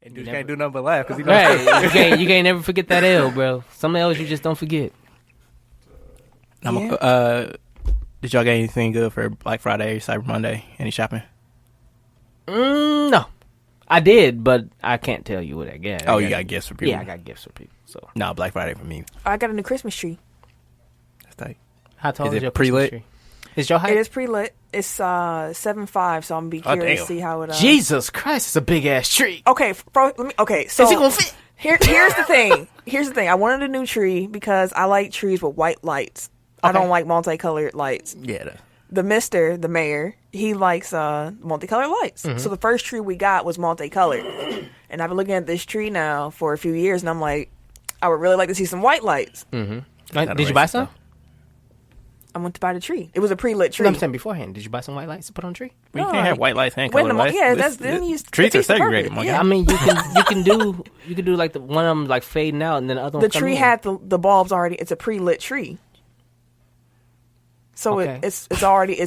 And you can't do nothing but laugh because he right. You can't never forget that L, bro. Some L's you just don't forget. Yeah. Did y'all get anything good for Black Friday, Cyber Monday? Any shopping? No. I did, but I can't tell you what I got. Oh, you got gifts for people? Yeah, I got gifts for people. So Black Friday for me. I got a new Christmas tree. That's tight. How tall is your pre-lit? Christmas tree? Is your height? It is pre-lit. It's 7'5", so I'm gonna be curious to see how it. Jesus Christ, it's a big ass tree. Okay, so is it gonna fit? Here's the thing. I wanted a new tree because I like trees with white lights. Okay. I don't like multicolored lights. Yeah. The mayor, he likes multicolored lights. Mm-hmm. So the first tree we got was multicolored. And I've been looking at this tree now for a few years, and I'm like, I would really like to see some white lights. Mm-hmm. Did you buy some? I went to buy the tree. It was a pre-lit tree. No, I'm saying beforehand. Did you buy some white lights to put on the tree? Well, you can't have white lights and colored lights. Yeah, then trees are segregated. Yeah. I mean, you can do like the one of them like fading out, and then the other one. The tree had the bulbs already. It's a pre-lit tree, so okay. it's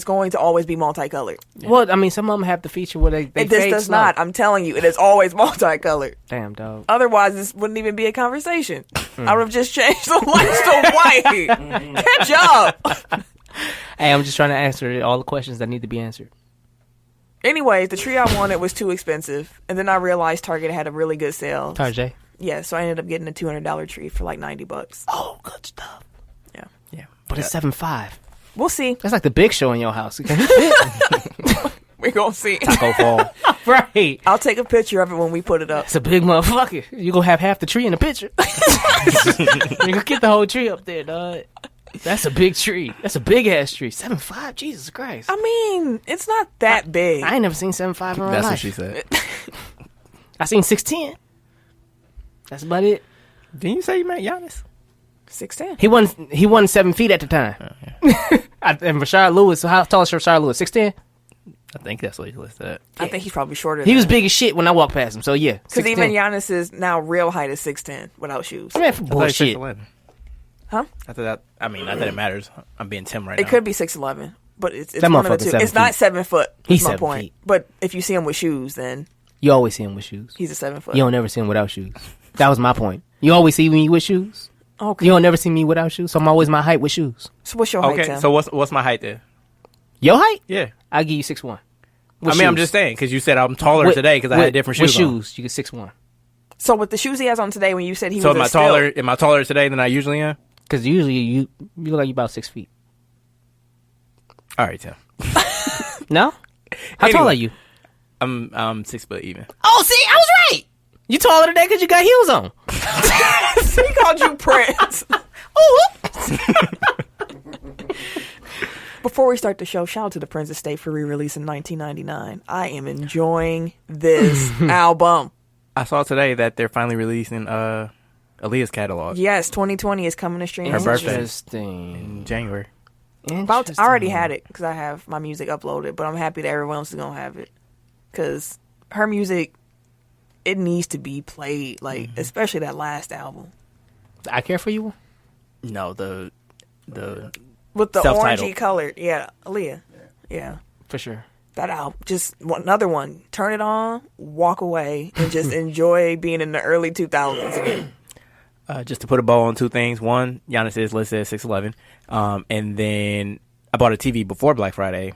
going to always be multicolored. Yeah. Well, I mean, some of them have the feature where they this does slow. not. I'm telling you, it is always multicolored. Damn, dog. Otherwise, this wouldn't even be a conversation. I would have just changed the lights to white. Catch up. Hey, I'm just trying to answer all the questions that need to be answered. Anyways, the tree I wanted was too expensive, and then I realized Target had a really good sale. Target. Yeah, so I ended up getting a $200 tree for like $90. Oh, good stuff. Yeah. But it's 7.5. We'll see. That's like the Big Show in your house. We're gonna see. Taco Fall. Right. I'll take a picture of it when we put it up. It's a big motherfucker. You're gonna have half the tree in the picture. You're gonna get the whole tree up there, dog. That's a big tree. That's a big ass tree. 7.5. Jesus Christ. I mean, it's not that big. I ain't never seen 7.5 in my life. That's what she said. I seen 6'10". That's about it. Didn't you say you met Giannis? 6'10". He won 7 feet at the time. Oh, yeah. And Rashard Lewis. How tall is Rashard Lewis? 6'10". I think that's what he listed at. I think he's probably shorter. He was big as shit when I walked past him. So yeah, because even Giannis is now real height is 6'10" without shoes. I mean, for bullshit. Huh? After that, I mean, not that it matters. I'm being Tim right now. It could be 6'11", but it's that one of the two. It's not 7 foot. He's my 7 point. feet. But if you see him with shoes, then you always see him with shoes. He's a 7 foot. You don't never see him without shoes. That was my point. You always see me with shoes. Okay. You don't never see me without shoes. So I'm always my height with shoes. So what's your height? Okay. Tim? So what's my height then? Your height? Yeah. I'll give you 6'1". I'm just saying because you said I'm taller today because I had different shoes. With shoes, you get 6'1". So with the shoes he has on today, when you said he was am I taller today than I usually am? Because usually you look like you about 6 feet. All right, Tim. No? How tall are you? I'm 6 foot even. Oh, see, I was right. You taller today because you got heels on. He called you Prince. Before we start the show, shout out to the Prince Estate for re-release in 1999. I am enjoying this album. I saw today that they're finally releasing Aaliyah's catalog. Yes, 2020 is coming to stream. Her birthday in January. I already had it because I have my music uploaded, but I'm happy that everyone else is going to have it. Because her music, it needs to be played, like especially that last album. I Care For You? No, the with the orangey colored, yeah, Aaliyah, yeah, for sure. That album, just another one. Turn it on, walk away, and just enjoy being in the early 2000s again. Just to put a bow on two things. One, Giannis is listed at 6'11", and then I bought a TV before Black Friday.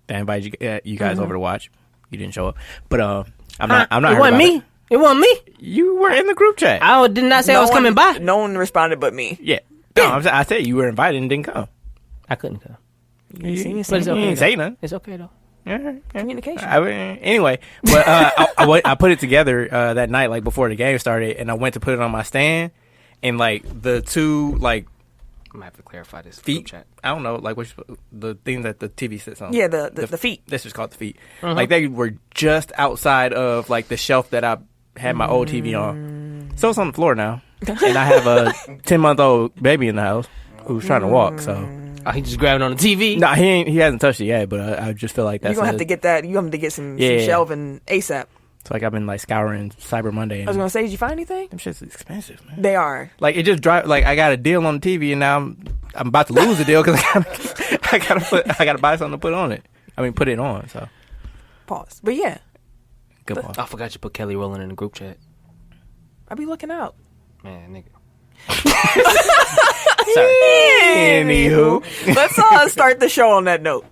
I invited you guys over to watch. You didn't show up, but I'm not. It wasn't me. It wasn't me. You were in the group chat. I did not say I was coming by. No one responded but me. Yeah. No, I said you were invited and didn't come. I couldn't come. You but it's okay. Say nothing. It's okay though. Communication. Anyway, but I put it together that night, like before the game started, and I went to put it on my stand, and like the two like I'm gonna have to clarify this feet. Chat. I don't know, like the thing that the TV sits on. Yeah, the feet. This is called the feet. Like they were just outside of like the shelf that I had my old TV on. So it's on the floor now, and I have a 10-month-old baby in the house who's trying to walk. So. Oh, he just grabbed it on the TV? No, he hasn't touched it yet, but I just feel like that's... You're going to have to get that. You have to get some shelving ASAP. It's like I've been like scouring Cyber Monday. I was going to say, did you find anything? Them shit's expensive, man. They are. Like it just like I got a deal on the TV and now I'm about to lose the deal because I gotta buy something to put on it. I mean, put it on, so. Pause. But yeah. Good pause. I forgot you put Kelly Rowland in the group chat. I be looking out. Man, nigga. Sorry. Anywho. Let's start the show on that note.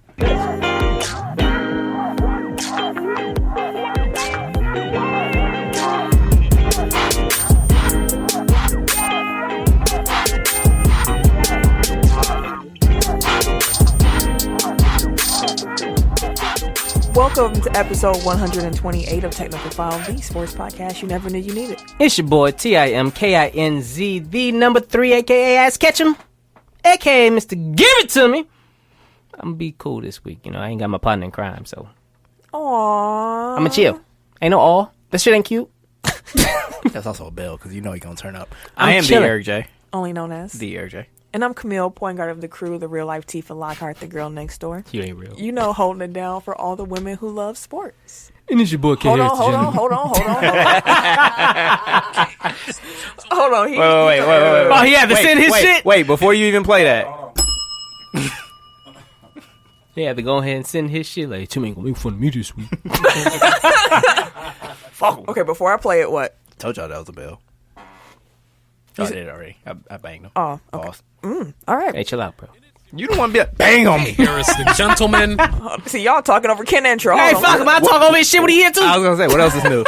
Welcome to episode 128 of Technical File, the sports podcast you never knew you needed. It's your boy, TIMKINZ, the number 3, a.k.a. Ass Ketchum, a.k.a. Mr. Give It To Me. I'm going to be cool this week. You know, I ain't got my partner in crime, so. Aww. I'm going to chill. Ain't no aw. That shit ain't cute. That's also a bill, because you know he's going to turn up. I'm I am chilling. the Eric J. Only known as. The Eric J. And I'm Camille, point guard of the crew, the real-life Tifa Lockhart, the girl next door. You ain't real. You know, holding it down for all the women who love sports. And it's your boy, Hold on. Hold on. Wait. Oh, he had to send his shit? Wait, before you even play that. He had to go ahead and send his shit. Like, Tim ain't going to make fun of me this week. Fuck. Okay, before I play it, what? Told y'all that was a bill. I did it already. I banged him. Oh, okay. All right. Hey, chill out, bro. You don't want to be like, bang on me. Harris, the gentleman. See, y'all talking over Ken intro. Hey, Hold on. fuck him. I talk over his shit when he here, too. I was going to say, what else is new?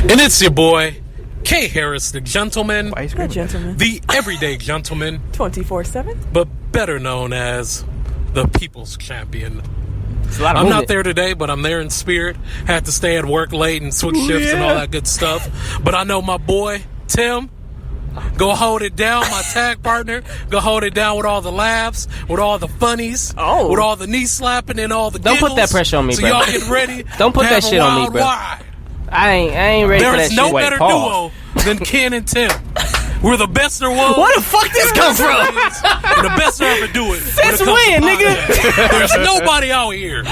And it's your boy, K. Harris, the gentleman. Why you Good screaming? gentleman. The everyday gentleman, 24/7. but better known as the people's champion. It's a lot of I'm movement. not there today, but I'm there in spirit. Had to stay at work late and switch shifts and all that good stuff. But I know my boy, Tim, go hold it down, my tag partner. Go hold it down with all the laughs, with all the funnies, Oh. with all the knee slapping and all the Don't put giggles. that pressure on me, so bro. y'all get ready. Don't put to that have a shit on me, wild bro. ride. I ain't ready There for that is shit. no Wait, better pause. duo than Ken and Tim. We're the best there was. Where the fuck this come from? We're the best to ever do it. Since When it comes to when, nigga? podcasts. There's nobody out here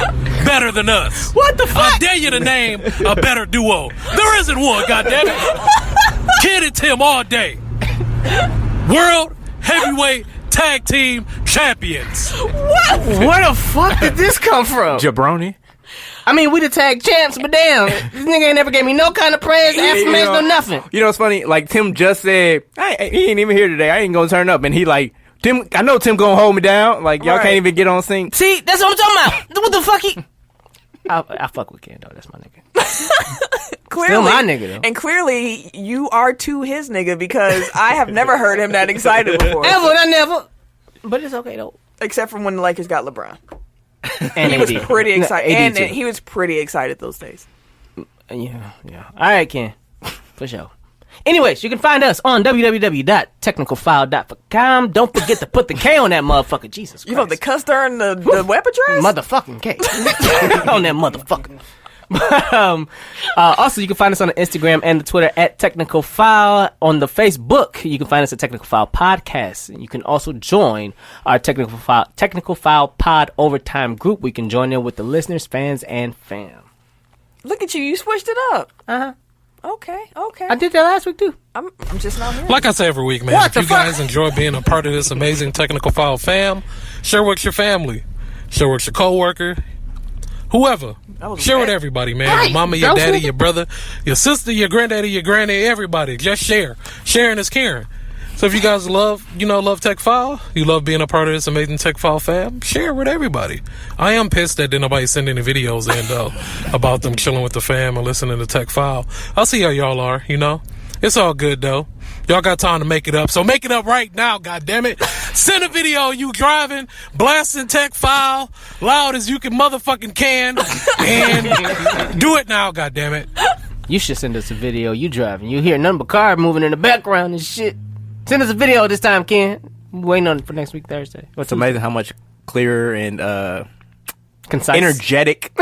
better than us. What the I fuck? dare you to name a better duo. There isn't one, goddammit. Ken and Tim all day. World heavyweight tag team champions. Where the fuck did this come from? Jabroni. I mean, we the tag champs, but damn, this nigga ain't never gave me no kind of praise, affirmation, or nothing. You know what's funny? Like, Tim just said, he ain't even here today. I ain't going to turn up. And he like, Tim, I know Tim going to hold me down. Like, y'all Right. can't even get on sync. See, that's what I'm talking about. What the fuck he... I fuck with Ken, though. That's my nigga. Clearly, Still my nigga, though. And clearly, you are too his nigga because I have never heard him that excited before. Ever, I never. But it's okay, though. Except for when the Lakers got LeBron. And He was AD. pretty excited. No, AD And too. he was pretty excited those days. Yeah. All right, Ken. For sure. Anyways, you can find us on www.technicalfile.com. Don't forget to put the K on that motherfucker. Jesus Christ. You know, the cuss during the web address? Motherfucking K. On that motherfucker. Also, you can find us on the Instagram and the Twitter at Technical File. On the Facebook, you can find us at Technical File Podcast. And you can also join our Technical File Pod Overtime group. We can join in with the listeners, fans, and fam. Look at you. You switched it up. Uh-huh. Okay. I did that last week, too. I'm just not here. Like I say every week, man, What if the you fuck? guys enjoy being a part of this amazing Technical File fam, share with your family, share with your coworker, whoever. was Share with bad. everybody, man. Right. Your mama, your Those daddy, niggas. your brother, your sister, your granddaddy, your granny, everybody. Just share. Sharing is caring. So if you guys love Tech File, you love being a part of this amazing Tech File fam, share with everybody. I am pissed that nobody sent any videos in, though, about them chilling with the fam and listening to Tech File. I'll see how y'all are, you know? It's all good, though. Y'all got time to make it up, so make it up right now, goddammit. Send a video of you driving, blasting Tech File, loud as you can motherfucking can, and do it now, goddammit. You should send us a video. You driving. You hear nothing but car moving in the background and shit. Send us a video this time, Ken. Waiting on it for next week, Thursday. It's amazing how much clearer and Concise. energetic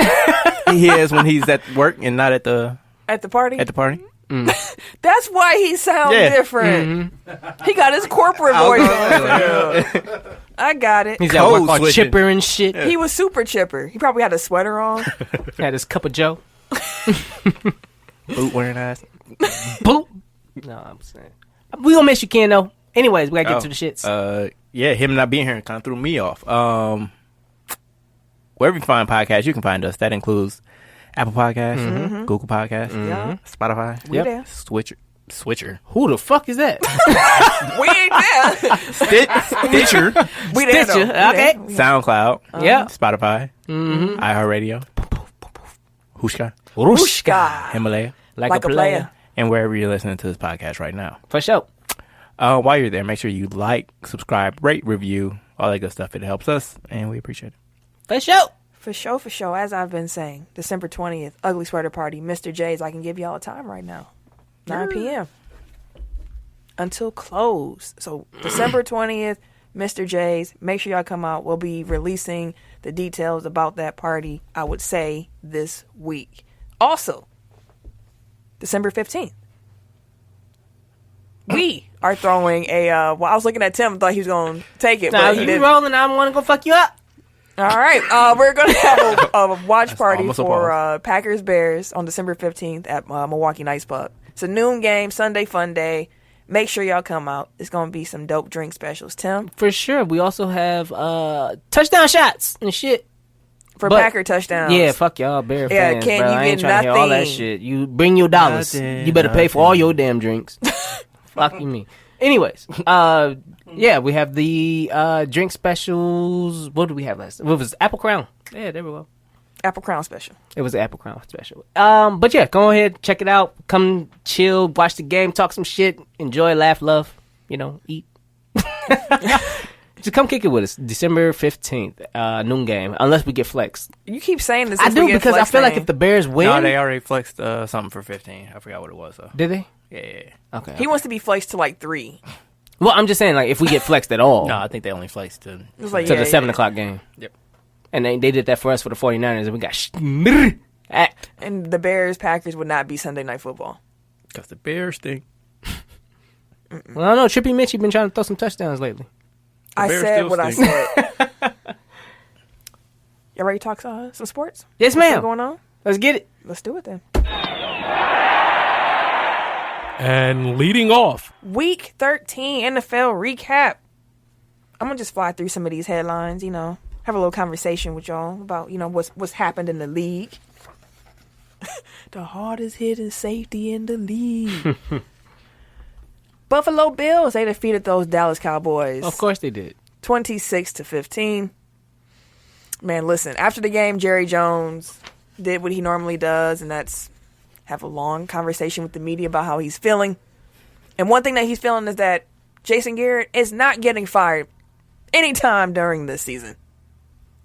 he is when he's at work and not at the party? party. That's why he sounds Yeah. different. He got his corporate voice on. I got it. He's at work Code all switching. chipper and shit. He was super chipper. He probably had a sweater on. Had his cup of Joe. Boot wearing ass. Boop. No, I'm saying. We gonna miss you, Ken, though. Anyways, we gotta get to the shits. Yeah, him not being here kind of threw me off. Wherever you find podcasts, you can find us. That includes Apple Podcasts, Google Podcasts, Yeah. Spotify. We there. Switcher. Who the fuck is that? We ain't there. Stitcher. We there, though. Stitcher, okay. SoundCloud. Yeah. Spotify. iHeartRadio. Hushka. Rushka. Himalaya. Like a player. And wherever you're listening to this podcast right now. For sure. While you're there, make sure you like, subscribe, rate, review, all that good stuff. It helps us, and we appreciate it. For sure. For sure. As I've been saying, December 20th, Ugly Sweater Party, Mr. J's. I can give y'all a time right now. 9 p.m. until close. So December 20th, Mr. J's. Make sure y'all come out. We'll be releasing the details about that party, I would say, this week. Also, December 15th. We are throwing a, well, I was looking at Tim, thought he was going to take it, Now but he you didn't. rolling, I want to go fuck you up. All right. We're going to have a watch party almost a for Packers-Bears on December 15th at Milwaukee Nights Pub. It's a noon game, Sunday fun day. Make sure y'all come out. It's going to be some dope drink specials. Tim? For sure. We also have touchdown shots and shit. For But- Packer touchdowns. Yeah, fuck y'all Bear Yeah, fans, can't bro. you I ain't get trying to hear all that nothing? shit. You bring your dollars. Nothing, You better pay for all nothing. your damn drinks. Fuck you mean. Anyways, yeah, we have the drink specials. What did we have last? It was Apple Crown. Yeah, there we go. Apple Crown special. It was the Apple Crown special. But yeah, go ahead, check it out. Come chill, watch the game, talk some shit, enjoy, laugh, love, eat. Just come kick it with us. December 15th, noon game, unless we get flexed. You keep saying this. I since we do get because I flexed feel like in. if the Bears win. No, they already flexed something for 15. I forgot what it was, though. Did they? Yeah. Okay. He wants to be flexed to like 3. Well, I'm just saying, like, if we get flexed at all No, I think they only flexed to... It was like, to yeah, the 7 yeah. o'clock game. Yep. And they did that for us for the 49ers, and we got act. And the Bears Packers would not be Sunday Night Football. Because the Bears stink. Well, I don't know. Trippy Mitchie been trying to throw some touchdowns lately. I Bears said still what stink. I said. You ready to talk some sports? Yes, What's ma'am. going on? Let's get it. Let's do it then. And leading off, Week 13 NFL recap. I'm gonna just fly through some of these headlines. Have a little conversation with y'all about what's happened in the league. The hardest hitting safety in the league. Buffalo Bills, they defeated those Dallas Cowboys. Of course they did. 26-15. Man, listen, after the game, Jerry Jones did what he normally does, and that's have a long conversation with the media about how he's feeling. And one thing that he's feeling is that Jason Garrett is not getting fired anytime during this season.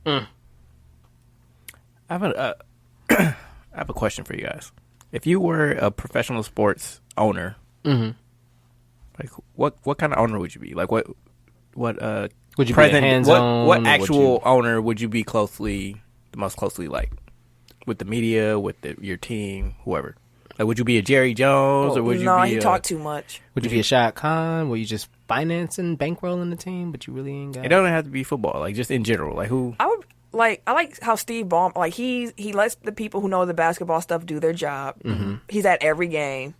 I have I have a question for you guys. If you were a professional sports owner, like what kind of owner would you be? Like what Would you be a president? hands-on, What or would actual owner would you be the most closely like with the media, with your team, whoever? Like, would you be a Jerry Jones or would you No, be? he talked too much. Would you be a Shad Khan? Were you just financing, bankrolling the team, but you really ain't got It don't have to be football. Like just in general. Like who? I like how Steve Ballmer, like he lets the people who know the basketball stuff do their job. He's at every game,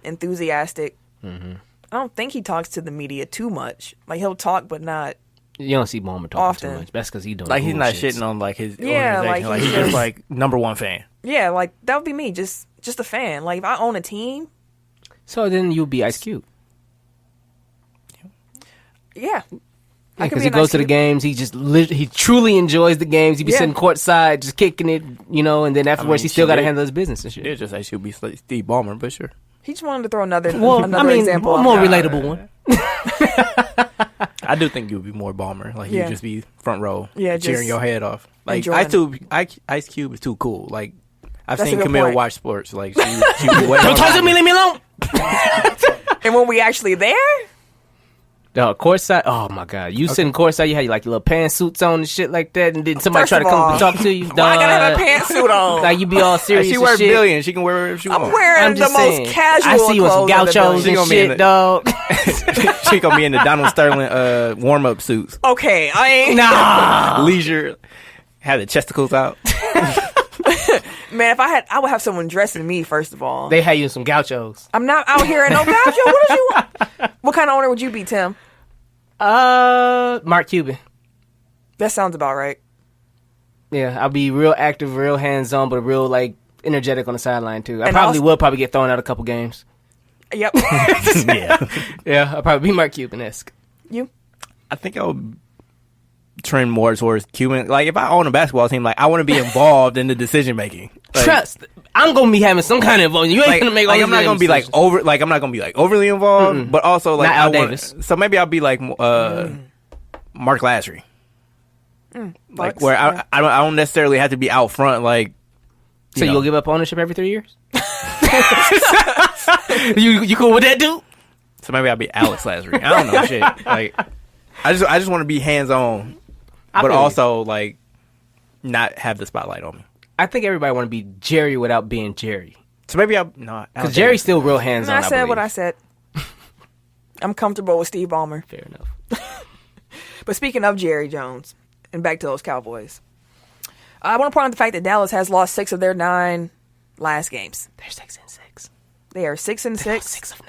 enthusiastic. I don't think he talks to the media too much. Like he'll talk, but not. You don't see Ballmer talking Often. too much. That's because he don't. Like he's not bullshits. shitting on like his Yeah, organization. like, Like he's he's just like number one fan. Yeah, like that would be me. Just a fan. Like if I own a team, So then you'd be Ice Cube. yeah. I could Because be he an goes Ice to the Cube. games, he truly enjoys the games. He be Yeah. sitting courtside, just kicking it, and then afterwards he still got to handle his business and shit. It just actually be Steve Ballmer, but sure. He just wanted to throw another Well, example. more out there. relatable one. I do think you would be more Ballmer. Like Yeah. you'd just be front row, Yeah, cheering just your head off. Like enjoying Ice Cube is too cool. Like I've That's a seen good Camille point. watch sports. Like she be way Don't talk to me, leave me alone. And when we actually there, No, courtside. Oh my god, you sitting courtside, you had like your little pantsuits on and shit like that, and then somebody First try to of come all, up and talk to you. why I gotta have a dog. pantsuit on? Like you be all serious. She and wears shit. billions. She can wear whatever she I'm wants. wearing I'm the just saying. most casual I see you with some clothes in the gauchos building. and She gonna be in shit, the- dog. She gonna be in the Donald Sterling warm up suits, Okay, I ain't. Nah. leisure, have the chesticles out. Man, if I would have someone dressing me, first of all. They had you in some gauchos. I'm not out here in no gaucho. What did you want? What kind of owner would you be, Tim? Mark Cuban. That sounds about right. Yeah, I'll be real active, real hands on, but real like energetic on the sideline too. I And probably also- will probably get thrown out a couple games. Yep. Yeah. Yeah, I'll probably be Mark Cuban-esque. You? I think I would trend more towards Cuban. Like, if I own a basketball team, like, I want to be involved in the decision making. Like, Trust. I'm gonna be having some kind of involvement. You ain't gonna make all I'm not gonna be like over. Like, I'm not gonna be like overly involved, but also like Not Al I want. Davis. So maybe I'll be like Mark Lasry, like Bucks, where yeah. I don't necessarily have to be out front. Like, So know. you'll give up ownership every 3 years? You cool with that, dude? So maybe I'll be Alex Lasry. I don't know shit. Like, I just want to be hands on, but feel you. also like not have the spotlight on me. I think everybody want to be Jerry without being Jerry. So maybe I'll no. Because Jerry's still real hands on. I said what I said. I'm comfortable with Steve Ballmer. Fair enough. But speaking of Jerry Jones, and back to those Cowboys, I want to point out the fact that Dallas has lost 6 of their 9 last games. They're 6-6. They are 6-6. 6 of 9.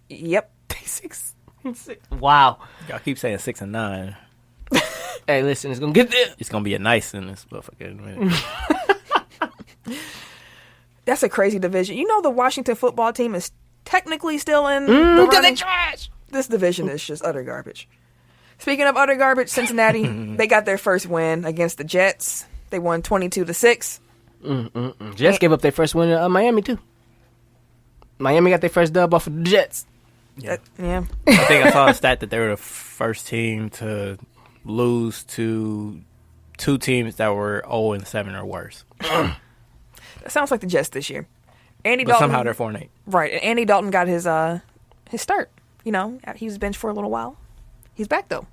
Yep. They 6 and 6. Wow. Y'all keep saying 6 and 9. Hey, listen, it's gonna get there. It's gonna be a nice in this motherfucker in a minute. That's a crazy division. You know the Washington football team is technically still in the running. Trash. This division is just utter garbage. Speaking of utter garbage, Cincinnati, they got their first win against the Jets. They won 22-6. Jets gave up their first win in Miami too. Miami got their first dub off of the Jets. Yeah. I think I saw a stat that they were the first team to lose to 2 teams that were 0-7 or worse. That sounds like the Jets this year. Andy But Dalton, somehow they're 4-8. right. And Andy Dalton got his start. You know, he was benched for a little while. He's back though.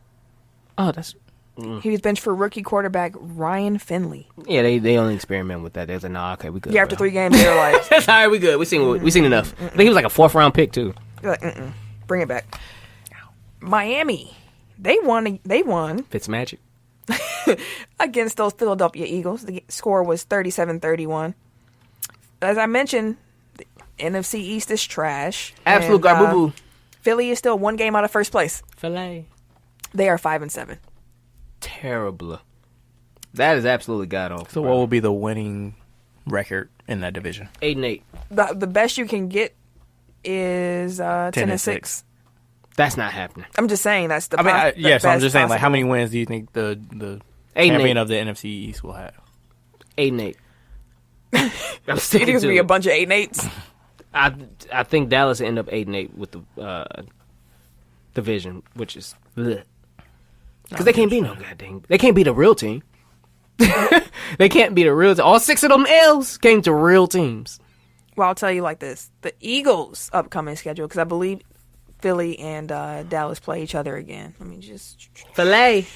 Oh, that's He was benched for rookie quarterback Ryan Finley. yeah. They only experiment with that. They was like, nah, okay, we good. Yeah, after bro. 3 games, they were like, That's all right. We good. We seen enough. I think he was like a 4th round pick too. they're like, bring it back. Miami, they won Fitzmagic. against those Philadelphia Eagles. The score was 37-31. As I mentioned, the NFC East is trash. Absolute And, garboo. Philly is still 1 game out of first place. Filet. They are 5-7. Terrible. That is absolutely god awful. So what will be the winning record in that division? 8-8. The best you can get is 10-6. That's not happening. I'm just saying that's the. So I'm best just saying, like, how possible. many wins do you think the 8-8. champion of the NFC East will have? 8-8. I'm You think sticking it's gonna to be a it. bunch of 8 and 8s? I think Dallas will end up 8-8 with the division, which is because they can't be no goddamn. They can't be the real team. They can't be the real team. All 6 of them L's came to real teams. Well, I'll tell you like this: the Eagles' upcoming schedule, because I believe Philly and Dallas play each other again. Let me just. Filet.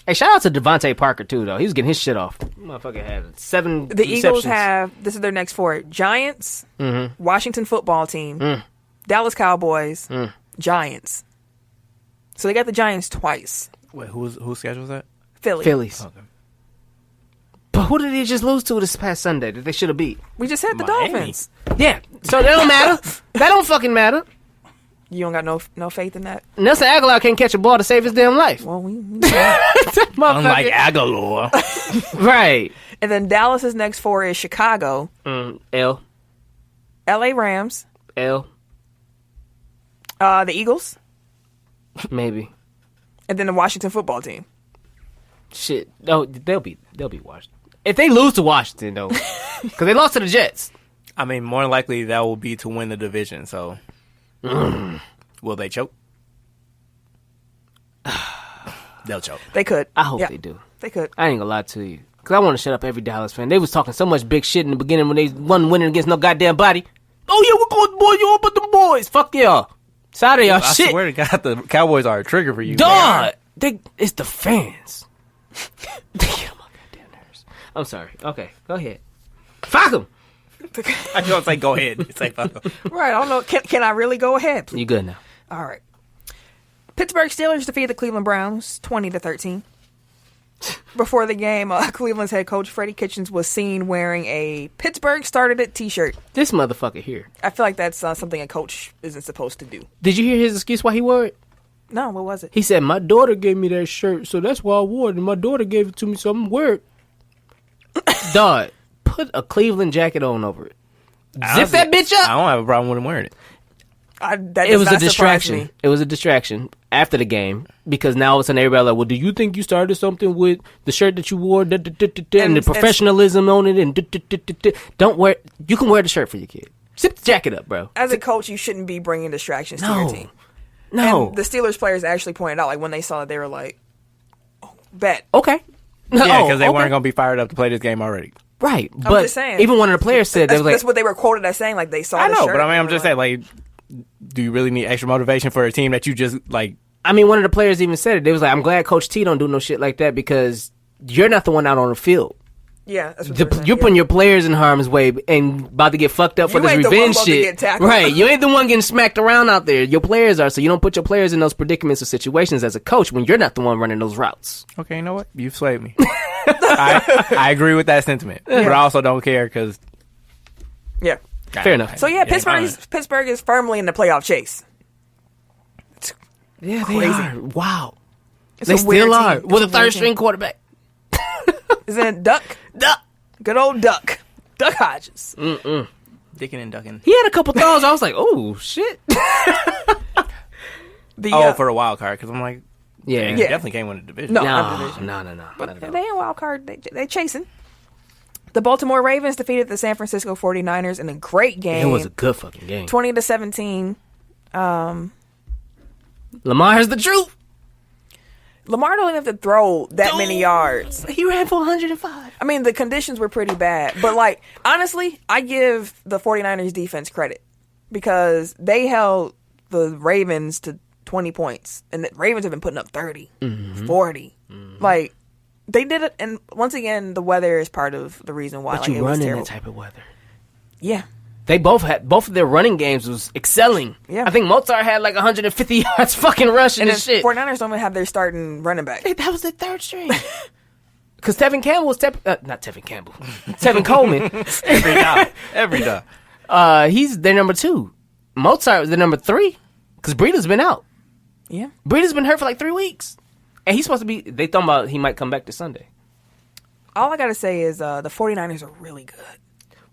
Hey, shout out to Devontae Parker too, though. He was getting his shit off. Motherfucker had 7. The Eagles receptions. have this is their next 4: Giants, Washington Football Team, Dallas Cowboys, Giants. So they got the Giants twice. Wait, whose schedule is that? Philly. Phillies. Okay. But who did they just lose to this past Sunday that they should have beat? We just said the Miami. Dolphins. Yeah, so that don't matter. That don't fucking matter. You don't got no faith in that. Nelson Aguilar can't catch a ball to save his damn life. Well, we Unlike Aguilar. Right. and then Dallas's next 4 is Chicago, L. L.A. Rams, L. the Eagles, Maybe. and then the Washington Football Team. Shit. No, they'll be Washington. If they lose to Washington, though, because they lost to the Jets. I mean, more likely that will be to win the division. So, will they choke? They'll choke. They could. I hope Yeah, they do. They could. I ain't gonna lie to you. Because I want to shut up every Dallas fan. They was talking so much big shit in the beginning when they wasn't winning against no goddamn body. Oh, yeah, we're going, boy, you but them boys. Fuck y'all. Sorry, y'all. I Shit. swear to God, the Cowboys are a trigger for you. Dog. It's the fans. They get on my goddamn nerves. I'm sorry. Okay, go ahead. Fuck them. I don't say go ahead. It's like fuck 'em. Right. I don't know. Can I really go ahead? You good now? All right. Pittsburgh Steelers defeated the Cleveland Browns 20-13. Before the game, Cleveland's head coach Freddie Kitchens was seen wearing a Pittsburgh started it T-shirt. This motherfucker here. I feel like that's something a coach isn't supposed to do. Did you hear his excuse why he wore it? No, what was it? He said, my daughter gave me that shirt, so that's why I wore it. And my daughter gave it to me, so I'm wearing it. Dog, put a Cleveland jacket on over it. Honestly, Zip that bitch up. I don't have a problem with him wearing it. That It does was a not surprise distraction. me. It was a distraction after the game because now all of a sudden everybody like, well, do you think you started something with the shirt that you wore and the professionalism on it and don't wear. You can wear the shirt for your kid. Zip the jacket up, bro. As a coach, you shouldn't be bringing distractions to your team. No. And the Steelers players actually pointed out, like, when they saw it, they were like, oh, bet. Okay. Yeah, because they weren't going to be fired up to play this game already. Right. I'm But just saying. even one of the players said, That's, they was like, that's what they were quoted as saying, like, they saw I the know, shirt but I mean, and I'm they just were saying, like, do you really need extra motivation for a team that you just, like... I mean, one of the players even said it. They was like, I'm glad Coach T don't do no shit like that because you're not the one out on the field. Yeah, that's what they were saying, You're putting your players in harm's way and about to get fucked up for You this ain't the one revenge about to shit. get tackled. Right. You ain't the one getting smacked around out there. Your players are, so you don't put your players in those predicaments or situations as a coach when you're not the one running those routes. Okay, you know what? You've swayed me. I agree with that sentiment, but I also don't care because... Yeah. Fair enough. So, yeah, Pittsburgh is firmly in the playoff chase. Yeah, crazy. they are. Wow. It's They a weird still are. team. With a It's weird third string team. quarterback. Isn't it Duck? Duck. Good old Duck. Duck Hodges. Dicking and ducking. He had a couple throws. I was like, oh, shit. For a wild card, because I'm like, Yeah. he definitely can't win the division. No. No, not division. no. But they ain't a wild card. They chasing. The Baltimore Ravens defeated the San Francisco 49ers in a great game. It was a good fucking game. 20-17. Lamar has the truth. Lamar don't even have to throw that many yards. He ran for 105. I mean, the conditions were pretty bad. But, like, honestly, I give the 49ers defense credit because they held the Ravens to 20 points. And the Ravens have been putting up 30, 40. Like, they did it. And once again, the weather is part of the reason why. But like, you it was run in terrible. that type of weather. Yeah. They both of their running games was excelling. Yeah. I think Mozart had like 150 yards fucking rushing And and then shit. 49ers don't even have their starting running back. Hey, that was their third string. Because Tevin Campbell was not Tevin Campbell. Tevin Coleman. Every time. He's their number 2. Mozart was their number 3. Because Breida's been out. Yeah. Breida's been hurt for like 3 weeks. And he's supposed to be, they thought about he might come back this Sunday. All I got to say is the 49ers are really good.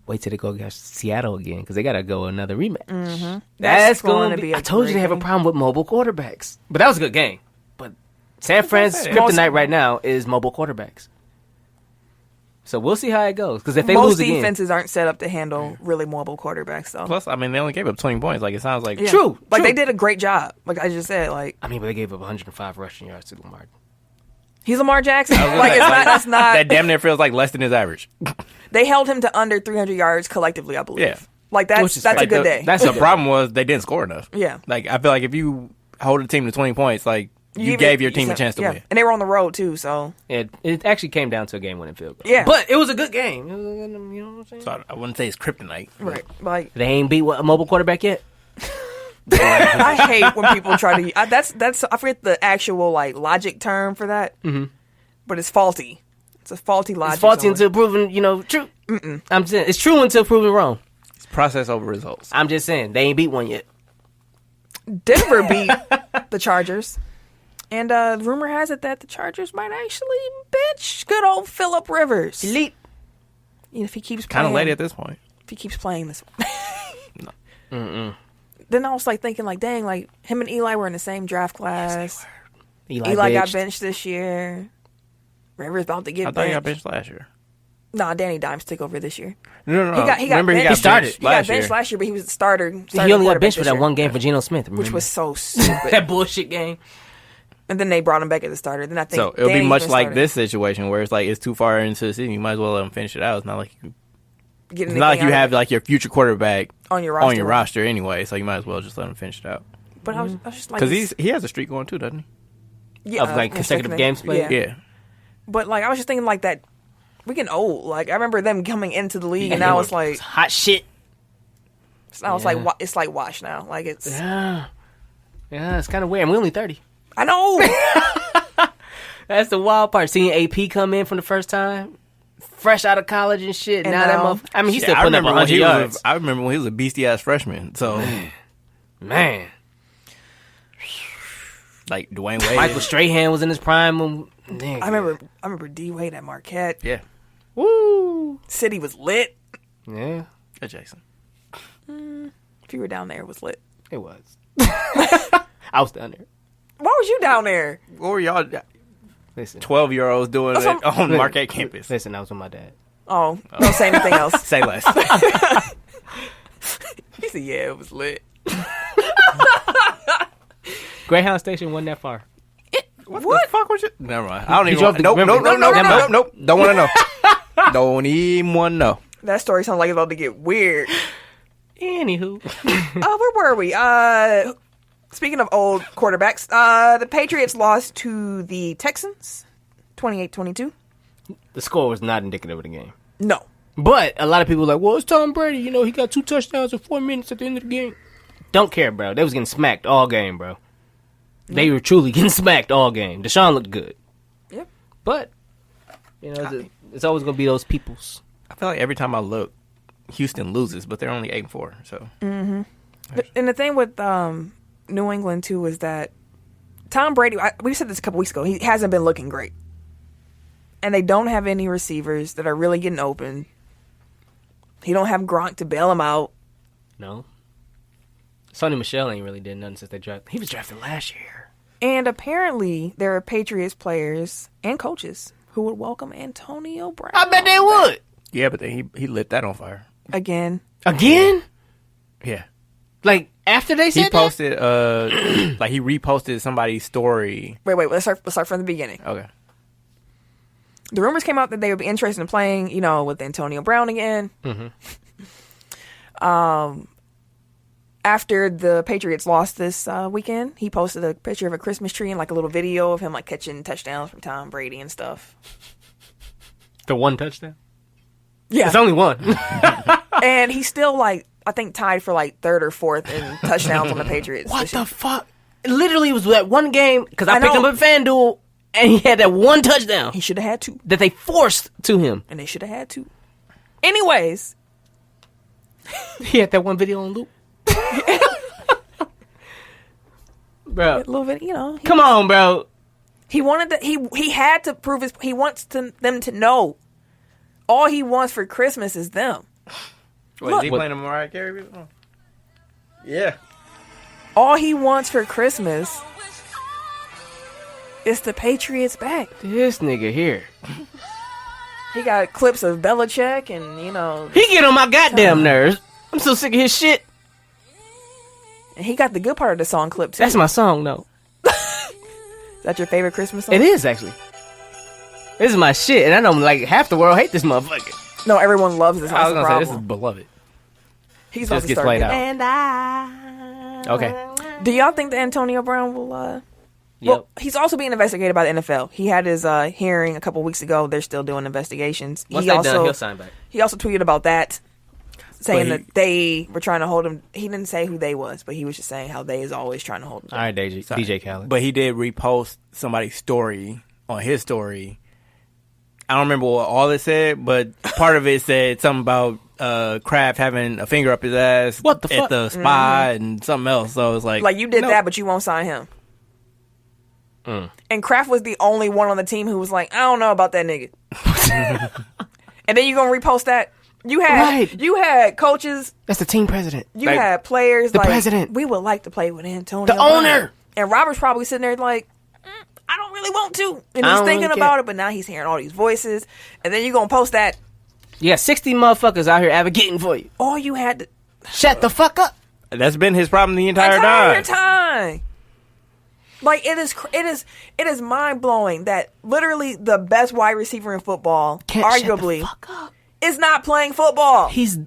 Wait till they go against Seattle again because they got to go another rematch. Mm-hmm. That's going going to to be. be a I told you great they have a game. problem with mobile quarterbacks. But that was a good game. But San Fran's kryptonite right now is mobile quarterbacks. So we'll see how it goes. Because if they Most lose again. defenses aren't set up to handle really mobile quarterbacks, though. Plus, I mean, they only gave up 20 points. Like, it sounds like... Yeah. True. Like, true. they did a great job. Like I just said, like, I mean, but they gave up 105 rushing yards to Lamar. he's Lamar Jackson. Like, it's not. That damn near feels like less than his average. They held him to under 300 yards collectively, I believe. Yeah. Like, Which that's is a like good day. The problem was they didn't score enough. Yeah. Like, I feel like if you hold a team to 20 points, like, you gave your team a chance to win. And they were on the road, too, so. It actually came down to a game-winning field goal. Yeah. But it was a good game. It was a good, you know what I'm saying? So I wouldn't say it's kryptonite. Right. Like, They ain't beat a mobile quarterback yet. I hate when people try to. That's I forget the actual like logic term for that. Mm-hmm. But it's faulty. It's a faulty logic. It's faulty somewhere. until proven, true. I'm saying it's true until proven wrong. It's process over results. I'm just saying they ain't beat one yet. Denver beat the Chargers, and rumor has it that the Chargers might actually bench good old Phillip Rivers. Elite. If he keeps Kind playing, of late at this point. if he keeps playing this way. Then I was like thinking, like, dang, like him and Eli were in the same draft class. Eli got benched this year. Rivers about to get I thought he got benched. benched last year. Nah, Danny Dimes took over this year. No. He got Remember, he benched. got started. benched He got last benched year. last year, but he was the starter. He only got quarterback benched for this that year, one game for Geno Smith, which was so stupid. that bullshit game. And then they brought him back as a starter. Then I think So it'll be Danny's much been like starting. this situation where it's like it's too far into the season. You might as well let him finish it out. It's not like you Get It's not like anything you out have of it like your future quarterback on your roster anyway, so you might as well just let him finish it out. But I was just like, Because he has a streak going too, doesn't yeah, of, like, consecutive games played? he? Yeah. But like I was just thinking like that. We getting old. Like I remember them coming into the league, and now it's like hot shit. now it's like it's like wash now. Like it's Yeah, it's kind of weird. And we're only 30. I know. That's the wild part. Seeing AP come in from the first time, fresh out of college and shit. And now that now- motherfucker. I mean, he's Yeah, still putting up 100 yards. I remember when he was a beastie ass freshman. So Man, like Dwayne Wade. Michael Strahan was in his prime. When, I remember D Wade at Marquette. Yeah. Woo. Anywho. City was lit. Yeah. Jason. If you were down there, it was lit. It was. I was down there. Why was you down there? What were y'all Listen. 12-year-olds doing it on the Marquette campus? Listen, I was with my dad. Oh, don't say anything else. Say less. He said, yeah, it was lit. Greyhound Station wasn't that far. What the fuck was you? Never mind. I don't even drove want the- Nope, remember- nope. Don't want to know. Don't even want to know. That story sounds like it's about to get weird. Anywho. Where were we? Speaking of old quarterbacks, the Patriots lost to the Texans, 28-22. The score was not indicative of the game. No. But a lot of people were like, well, it's Tom Brady. You know, he got 2 touchdowns in 4 minutes at the end of the game. Don't care, bro. They was getting smacked all game, bro. They were truly getting smacked all game. Deshaun looked good. Yep. But, you know, it's always going to be those peoples. I feel like every time I look, Houston loses, but they're only 8-4. So. Mm-hmm. And the thing with New England, too, is that Tom Brady, we said this a couple weeks ago, he hasn't been looking great. And they don't have any receivers that are really getting open. He don't have Gronk to bail him out. No. Sonny Michel ain't really did nothing since they drafted. He was drafted last year. And apparently, there are Patriots players and coaches who would welcome Antonio Brown. I bet they would. Yeah, but then he lit that on fire. Again? Yeah. Like, after they said he posted, like, he reposted somebody's story. Wait, let's start from the beginning. Okay. The rumors came out that they would be interested in playing, you know, with Antonio Brown again. Mm-hmm. After the Patriots lost this weekend, he posted a picture of a Christmas tree and like a little video of him like catching touchdowns from Tom Brady and stuff. The one touchdown? Yeah. It's only one. And he's still like, I think tied for like 3rd or 4th in touchdowns on the Patriots. What the fuck? Literally, it was that one game, because I picked know. him up at FanDuel, and he had that one touchdown He should have had 2. that they forced to him. And they should have had 2. Anyways. He had that one video on loop. Bro. A little bit, you know. Come on, bro. He wanted to, he had to prove he wants them to know all he wants for Christmas is them. Wait, is he playing a Mariah Carey? Oh. Yeah. All he wants for Christmas is the Patriots back. This nigga here. He got clips of Belichick and, you know. He get on my goddamn nerves. I'm so sick of his shit. And he got the good part of the song clip, too. That's my song, though. Is that your favorite Christmas song? It is, actually. This is my shit, and I know like half the world hate this motherfucker. No, everyone loves this. I was That's the going to say, this is problem. beloved. He's just about to gets start played getting- out. Okay. Do y'all think that Antonio Brown will... Well, he's also being investigated by the NFL. He had his hearing a couple weeks ago. They're still doing investigations. Once they're done, he'll sign back. He also tweeted about that, saying But that they were trying to hold him. He didn't say who they was, but he was just saying how they is always trying to hold him. All right, DJ Khaled. But he did repost somebody's story on his story. I don't remember what all it said, but part of it said something about Kraft having a finger up his ass What the fuck? at the spa and something else. So it was like you did no. that, but you won't sign him. And Kraft was the only one on the team who was like, I don't know about that nigga. And then you gonna repost that? You had coaches. That's the team president. You had players. The like, president. We would like to play with Antonio. The Brown. owner. And Robert's probably sitting there like, I don't really want to. And I he's don't thinking really about care. it, but now he's hearing all these voices. And then you gonna post that. You got 60 motherfuckers out here advocating for you. All you had to Shut the fuck up. That's been his problem the entire time. Like it is mind blowing that literally the best wide receiver in football, arguably, is not playing football. He's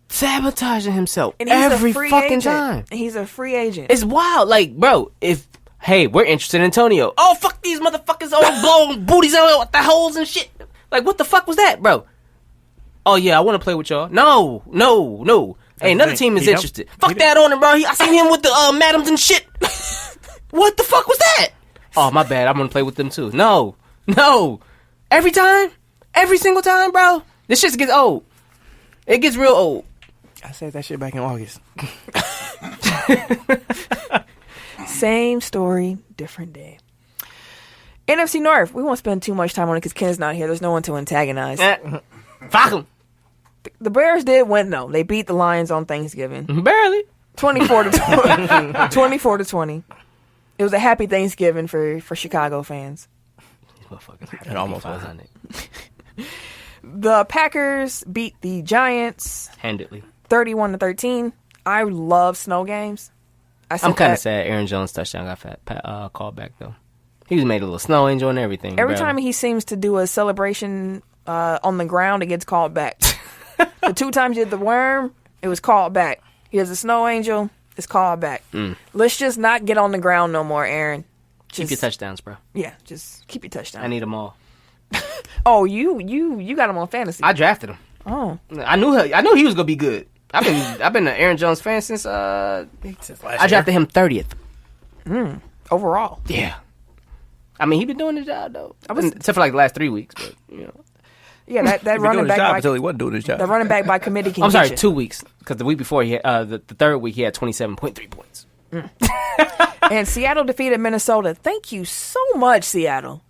sabotaging himself And he's every a free fucking agent. time. And he's a free agent. It's wild. Like, bro, hey, we're interested in Antonio. Oh, fuck these motherfuckers all blowing booties out the holes and shit. Like, what the fuck was that, bro? Oh, yeah, I want to play with y'all. No. Hey, another team is interested. Fuck that on him, bro. I seen him with the Madams and shit. What the fuck was that? Oh, my bad. I'm going to play with them, too. No. Every time? Every single time, bro? This shit gets old. It gets real old. I said that shit back in August. Same story, different day. NFC North. We won't spend too much time on it because Ken's not here. There's no one to antagonize. Fuck them. The Bears did win though. They beat the Lions on Thanksgiving, Barely. 24-20. It was a happy Thanksgiving for Chicago fans. It almost wasn't. The Packers beat the Giants Handedly. 31-13. I love snow games. I'm kind of sad Aaron Jones' touchdown got called back, though. He was made a little snow angel and everything. Every time he seems to do a celebration on the ground, it gets called back. The 2 times he did the worm, it was called back. He has a snow angel, it's called back. Let's just not get on the ground no more, Aaron. Keep your touchdowns, bro. Yeah, just keep your touchdowns. I need them all. Oh, you got him on fantasy. I drafted him. Oh, I knew he was gonna be good. I've been an Aaron Jones fan since last I drafted him 30th. Overall. Yeah. I mean, he been doing his job though. Except for like the last 3 weeks, but you know. Yeah, that running back until he wasn't doing his job. The running back by committee can I'm sorry, get 2 weeks because the week before he had, the third week he had 27.3 points. And Seattle defeated Minnesota. Thank you so much, Seattle.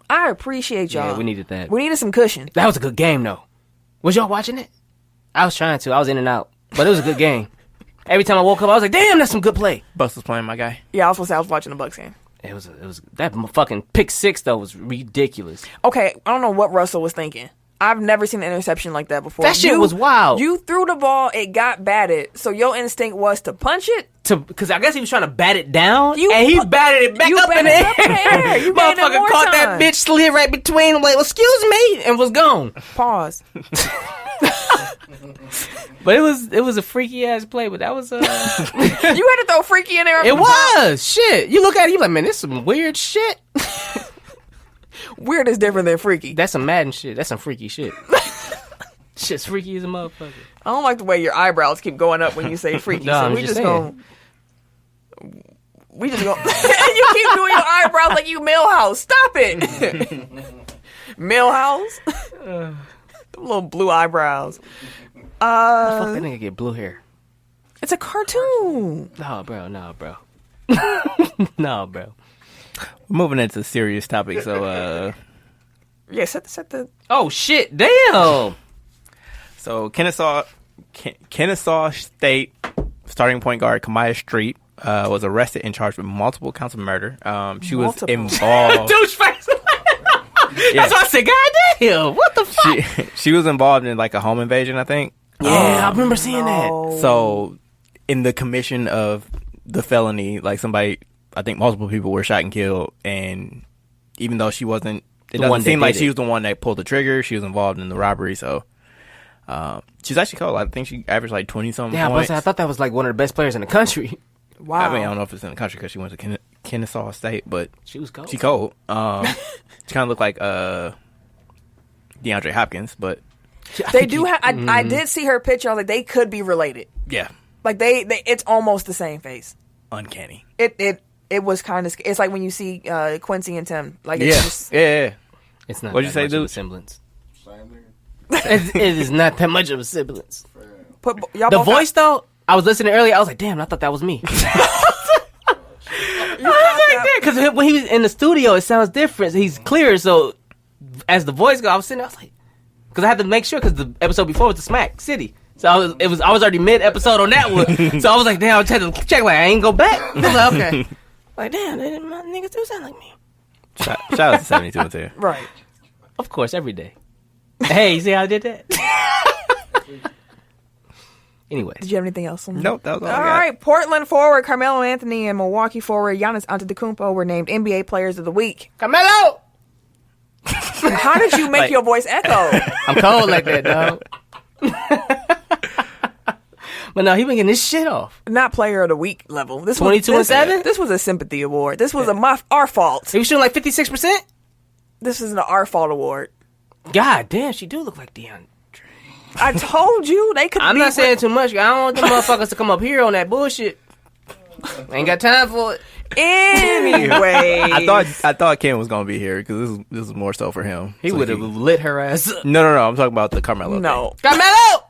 I appreciate y'all. Yeah, we needed that. We needed some cushion. That was a good game though. Was y'all watching it? I was trying to. I was in and out, but it was a good game. Every time I woke up, I was like, "Damn, that's some good play." Buss was playing my guy. Yeah, I was supposed to say I was watching the Bucks game. It was that fucking pick 6 though was ridiculous. Okay, I don't know what Russell was thinking. I've never seen an interception like that before. That shit was wild. You threw the ball, it got batted, so your instinct was to punch it? Because I guess he was trying to bat it down, and he batted it back up in the air. You made it Motherfucker more caught time. that bitch, slid right between them, like, excuse me, and was gone. Pause. But it was a freaky ass play, but that was You had to throw freaky in there. It was shit. You look at it, you like, man, this is some weird shit. Weird is different than freaky. That's some Madden shit. That's some freaky shit. Shit's freaky as a motherfucker. I don't like the way your eyebrows keep going up when you say freaky. No, so I'm we just just saying. We just go. You keep doing your eyebrows like you Millhouse. Stop it, Millhouse. Them little blue eyebrows. Fuck that nigga get blue hair. It's a cartoon. No, bro. No, bro. Moving into serious topics, so Yeah, set the. Oh shit! Damn. So Kennesaw State starting point guard Kamaya Street was arrested and charged with multiple counts of murder. She was involved. Doucheface. Yeah. That's why I said, God damn, what the fuck? She was involved in like a home invasion, I think. Yeah, I remember seeing that. So in the commission of the felony, like somebody, I think multiple people were shot and killed, and even though she wasn't, it doesn't seem like she was the one that pulled the trigger. She was involved in the robbery, so she's actually cold. I think she averaged like 20-something points. I thought that was like one of the best players in the country. Wow. I mean, I don't know if it's in the country because she went to Kennesaw State, but She was cold. she cold. She kind of looked like DeAndre Hopkins, but They do have. I did see her picture. I was like, they could be related. yeah, Like they it's almost the same face. uncanny. It was kind of. It's like when you see Quincy and Tim. Like it's Yeah, just, yeah. It's not. What'd you that say, much of a dude? semblance. Same nigga. It is not that much of a semblance. put y'all The both voice though, I was listening earlier. I was like, damn, I thought that was me. Because when he was in the studio, it sounds different. He's clear. So as the voice goes, I was sitting there, I was like, because I had to make sure because the episode before was the Smack City. So I was already mid episode on that one. So I was like, damn, I had to check. Like I ain't go back. I was like, okay. Like damn, my niggas do sound like me. Shout out to 72 and 2. right. Of course, every day. Hey, you see how I did that? Anyways. Did you have anything else? Nope, that was all I All got. right, Portland forward Carmelo Anthony and Milwaukee forward Giannis Antetokounmpo were named NBA Players of the Week. Carmelo! How did you make Like- your voice echo? I'm cold like that, dog. But no, he been getting this shit off. Not Player of the Week level. This 22 and 7? This was a sympathy award. This was our fault. He was shooting like 56%? This is an our fault award. God damn, she do look like DeAndre. I told you they could. I'm not saying too much. I don't want them motherfuckers to come up here on that bullshit. Ain't got time for it. Anyway, I thought Ken was gonna be here because this is more so for him. He So would have lit her ass up. No. I'm talking about the Carmelo. no. Carmelo!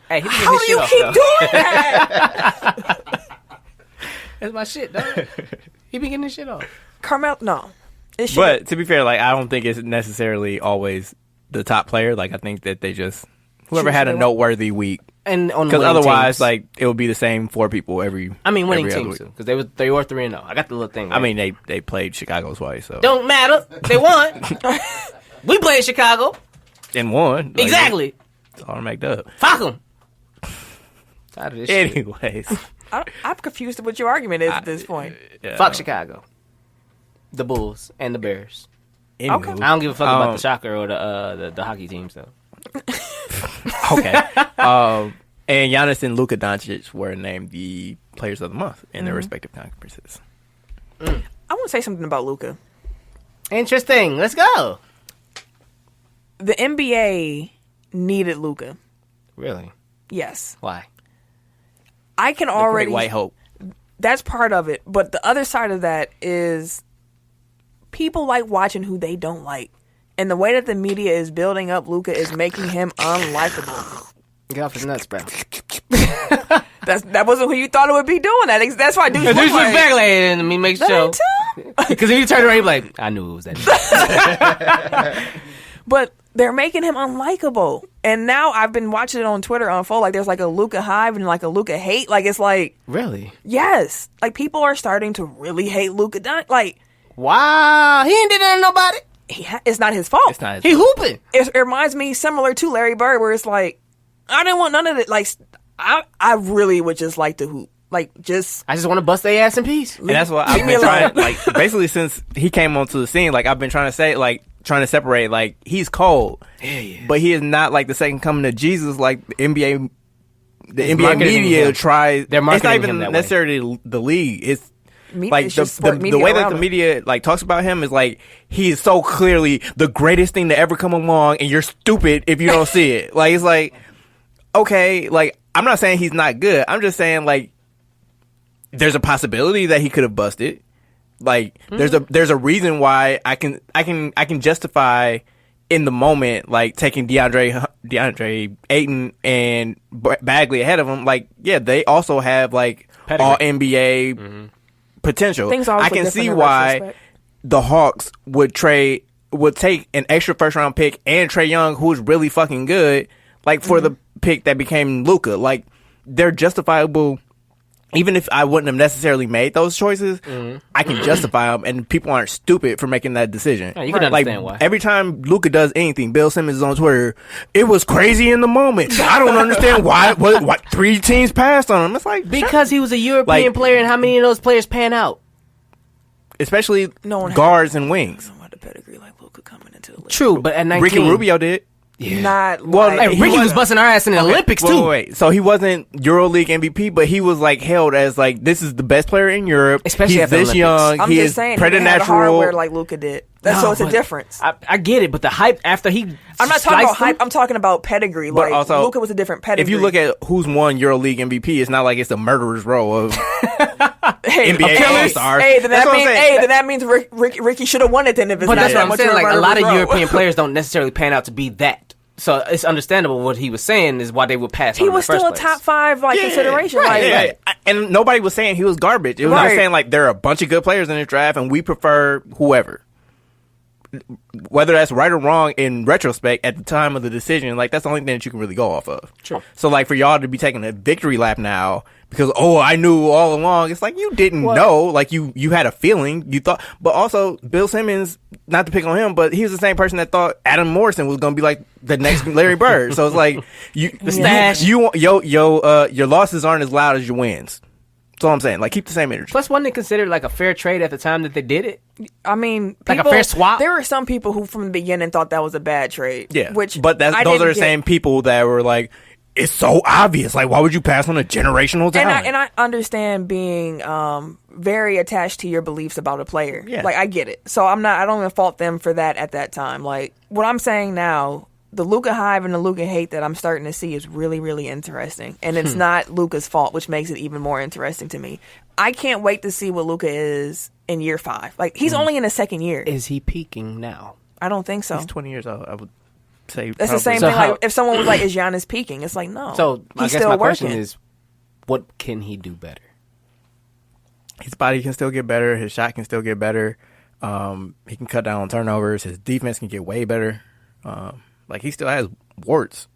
Hey, he How do you keep doing that? That's my shit, dog. He been getting this shit off. Carmelo, no. It Thing. But to be fair, like I don't think it's necessarily always the top player. Like I think that they just whoever Choose had a who they noteworthy week. And on Because winning otherwise, teams. like it would be the same 4 people every. I mean, winning every other teams week. too, because they were 3-0. I got the little thing. I right? mean, they played Chicago twice, so don't matter. They won. We played Chicago. and won. Like, Exactly. It's automatic dub. Fuck them. Tired of this shit. Anyways, I'm confused what your argument is at this point. Fuck Chicago. The Bulls and the Bears. Anywho, I don't give a fuck about the soccer or the hockey teams though. Okay. And Giannis and Luka Dončić were named the players of the month in their respective conferences. I want to say something about Luka. Interesting. Let's go. The NBA needed Luka. Really? Yes. Why? I can The already. Great White Hope. That's part of it. But the other side of that is people like watching who they don't like. And the way that the media is building up Luka is making him unlikable. Get off his nuts, bro. That wasn't who you thought it would be doing. That's why dudes Dude, look look like, back like and me make that sure. ain't him. Because if you turn around, you be like, I knew it was that. But they're making him unlikable. And now I've been watching it on Twitter unfold. Like there's like a Luka hive and like a Luka hate. Like it's like, Really? yes. Like people are starting to really hate Luka. Like Wow. He ain't did that to nobody. it's not his fault. It's not. He hooping. It reminds me similar to Larry Bird, where it's like, I didn't want none of it. Like, I really would just like to hoop. Like, just I just want to bust their ass in peace. And that's what leave I've me been trying. alone. Like basically since he came onto the scene, like I've been trying to say, like trying to separate. Like he's cold, but he is not like the second coming of Jesus. Like the NBA, NBA marketing media him. tries. They're It's not marketing even him that way. necessarily the league. It's like it's just sport the media way that around the him. media like talks about him is like he is so clearly the greatest thing to ever come along, and you're stupid if you don't see it. Like it's like okay, like I'm not saying he's not good. I'm just saying like there's a possibility that he could have busted. Like there's a reason why I can justify in the moment like taking DeAndre Ayton and Bagley ahead of him. Like yeah, they also have like Pedigree. all NBA potential. Things always I look can different see in why retrospect. the Hawks would take an extra first round pick and Trae Young, who's really fucking good, like for the pick that became Luka. Like they're justifiable. Even if I wouldn't have necessarily made those choices, I can justify them, and people aren't stupid for making that decision. Yeah, you can like, understand why. Every time Luka does anything, Bill Simmons is on Twitter. It was crazy in the moment. I don't understand why. What 3 teams passed on him? It's like Because he was a European Like- player, and how many of those players pan out? especially No one guards and wings. What the pedigree like Luka coming into the league. True, but at 19, Ricky Rubio did. Not Well, like, Hey, He Ricky was- was busting our ass in the Olympics Wait, too. wait. So he wasn't EuroLeague MVP, but he was like held as like this is the best player in Europe. Especially He's after the this Olympics. young. I'm he just is saying, he didn't have the preternatural. hardware like Luka did. No, So it's a but difference. I get it, but the hype after he I'm not talking about hype. I'm talking about pedigree. But Like also, Luka was a different pedigree. If you look at who's won EuroLeague MVP, it's not like it's the murderer's row of hey, NBA hey, All-Stars. Hey, then That's that what I'm means saying. then that means Ricky should have won it. Then if it's But not that's that what I'm much saying. of Like a murderer's lot of row. European players don't necessarily pan out to be that. So it's understandable what he was saying is why they would pass. He on in was the first still a place. top 5 like consideration. Right, Like, yeah. And nobody was saying he was garbage. It was Right. just saying like there are a bunch of good players in this draft, and we prefer whoever. Whether that's right or wrong in retrospect at the time of the decision, like that's the only thing that you can really go off of. True. So like for y'all to be taking a victory lap now because I knew all along, it's like you didn't know, like you had a feeling, you thought, but also Bill Simmons, not to pick on him, but he was the same person that thought Adam Morrison was going to be like the next Larry Bird. So it's like the stash. your losses aren't as loud as your wins. That's all I'm saying. Like keep the same energy. Plus, wasn't it considered like a fair trade at the time that they did it? I mean, Like a people- fair swap? There were some people who, from the beginning, thought that was a bad trade. Yeah, but those I are the didn't get. same people that were like, it's so obvious. Like, why would you pass on a generational talent? And I understand being very attached to your beliefs about a player. Yeah. Like I get it. So I don't even fault them for that at that time. Like what I'm saying now, the Luka hive and the Luka hate that I'm starting to see is really, really interesting. And it's not Luka's fault, which makes it even more interesting to me. I can't wait to see what Luka is in year 5. Like he's only in his second year. Is he peaking now? I don't think so. He's 20 years old. I would say That's the same So thing. how- Like if someone was like, "Is Giannis peaking?" It's like, no. So I he's guess still my working. question is, what can he do better? His body can still get better. His shot can still get better. He can cut down on turnovers. His defense can get way better. Like, he still has warts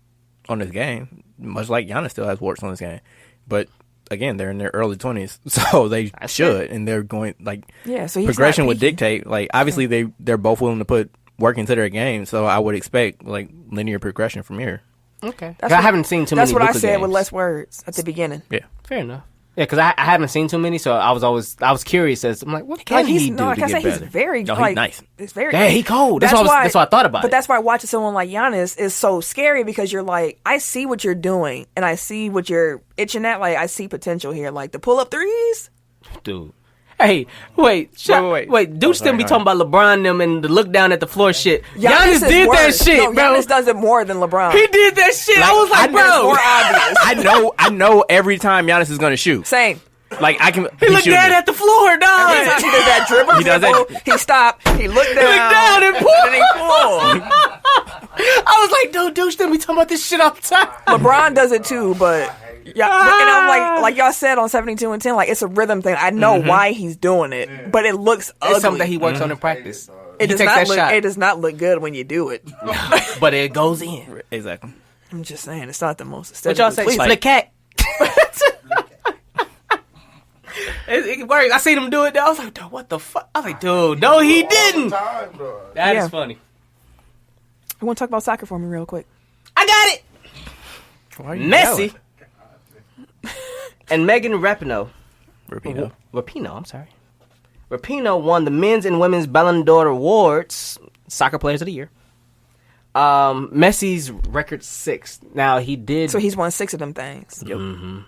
on his game, much like Giannis still has warts on his game. But again, they're in their early 20s, so they should, and they're going like so progression would dictate. Like, obviously, they're both willing to put work into their game, so I would expect like linear progression from here. Okay, I haven't seen too many. That's what Luka I said games. with less words at the beginning. Yeah, fair enough. Yeah, because I haven't seen too many, so I was curious as I'm like, what can he do to get better? He's very he's nice. It's very. Yeah, he cold. That's why I thought about it. But that's why watching someone like Giannis is so scary because you're like, I see what you're doing and I see what you're itching at. Like, I see potential here, like the pull up threes. Dude. Hey, wait. Dude still be talking about LeBron and them and the look down at the floor shit. Giannis did that shit, bro. Giannis does it more than LeBron. He did that shit. I was like, bro. More obvious. I know every time Giannis is going to shoot. Same. Like, I can. He looked down at the floor, dog. Every time he did that dribble, He does that. He stopped. He looked down. And pulled. And he pulled. I was like, dude still be talking about this shit all the time. LeBron does it too, but. Yeah, and I'm like y'all said on 72 and 10, like it's a rhythm thing. I know why he's doing it, but it looks ugly. It's something that he works on in practice. It does not look good when you do it. But it goes in. Exactly. I'm just saying, it's not the most What y'all say? aesthetically Flick cat. It works. I seen him do it. I was like, dude, what the fuck? I was like, dude, no, he didn't. That is funny. I want to talk about soccer for me real quick. I got it. Why are you Messi yelling? and Megan Rapinoe. Rapinoe won the men's and women's Ballon d'Or awards, soccer players of the year. Messi's record 6. Now he did. So he's won 6 of them things. Yep. Mm-hmm.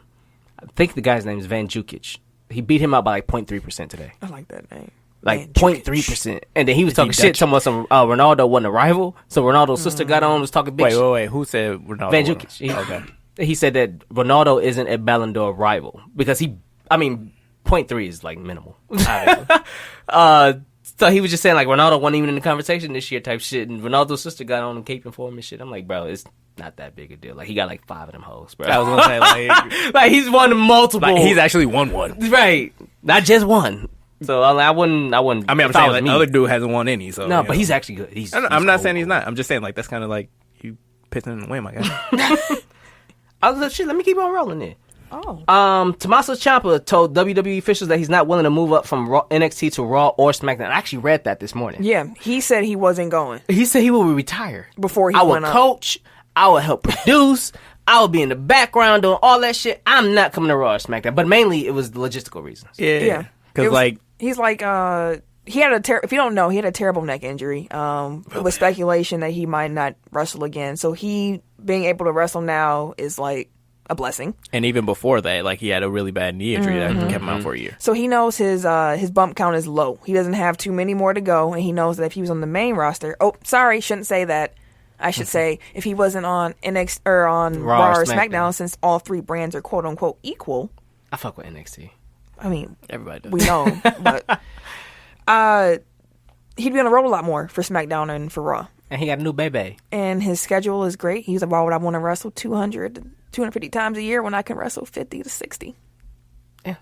I think the guy's name is Van Jukic. He beat him out by like 0.3% today. I like that name. Like 0.3%. And then he was talking shit. Some Ronaldo wasn't a rival. So Ronaldo's sister got on, was talking bitch. Wait. Who said Ronaldo? Van Jukic. Okay. He said that Ronaldo isn't a Ballon d'Or rival because 0.3 is like minimal. So he was just saying like Ronaldo wasn't even in the conversation this year type shit, and Ronaldo's sister got on and caping for him and shit. I'm like, bro, it's not that big a deal. Like he got like 5 of them hoes, bro. I was gonna say like he's won multiple. like he's actually won one. Right, not just one. So I wouldn't. I'm saying like the other dude hasn't won any. So no, but he's actually good. I'm not saying he's not. I'm just saying like that's kind of like you pissing in the wind, my guy. I was like, shit, let me keep on rolling there. Oh. Tommaso Ciampa told WWE officials that he's not willing to move up from NXT to Raw or SmackDown. I actually read that this morning. Yeah, he said he wasn't going. He said he will retire. Before he I went will up. coach. I will help produce. I will be in the background doing all that shit. I'm not coming to Raw or SmackDown. But mainly it was logistical reasons. Yeah. Because like he's like he had if you don't know, he had a terrible neck injury. It was speculation that he might not wrestle again. So he being able to wrestle now is like a blessing. And even before that, like he had a really bad knee injury that kept him out for a year. So he knows his bump count is low. He doesn't have too many more to go, and he knows that if he was on the main roster, shouldn't say that. I should say if he wasn't on NXT or on Raw or SmackDown, since all 3 brands are quote unquote equal. I fuck with NXT. I mean, Everybody does. we know, but he'd be on the road a lot more for SmackDown and for Raw. And he got a new baby. And his schedule is great. He's like, why would I want to wrestle 200 to 250 times a year when I can wrestle 50 to 60? Yeah.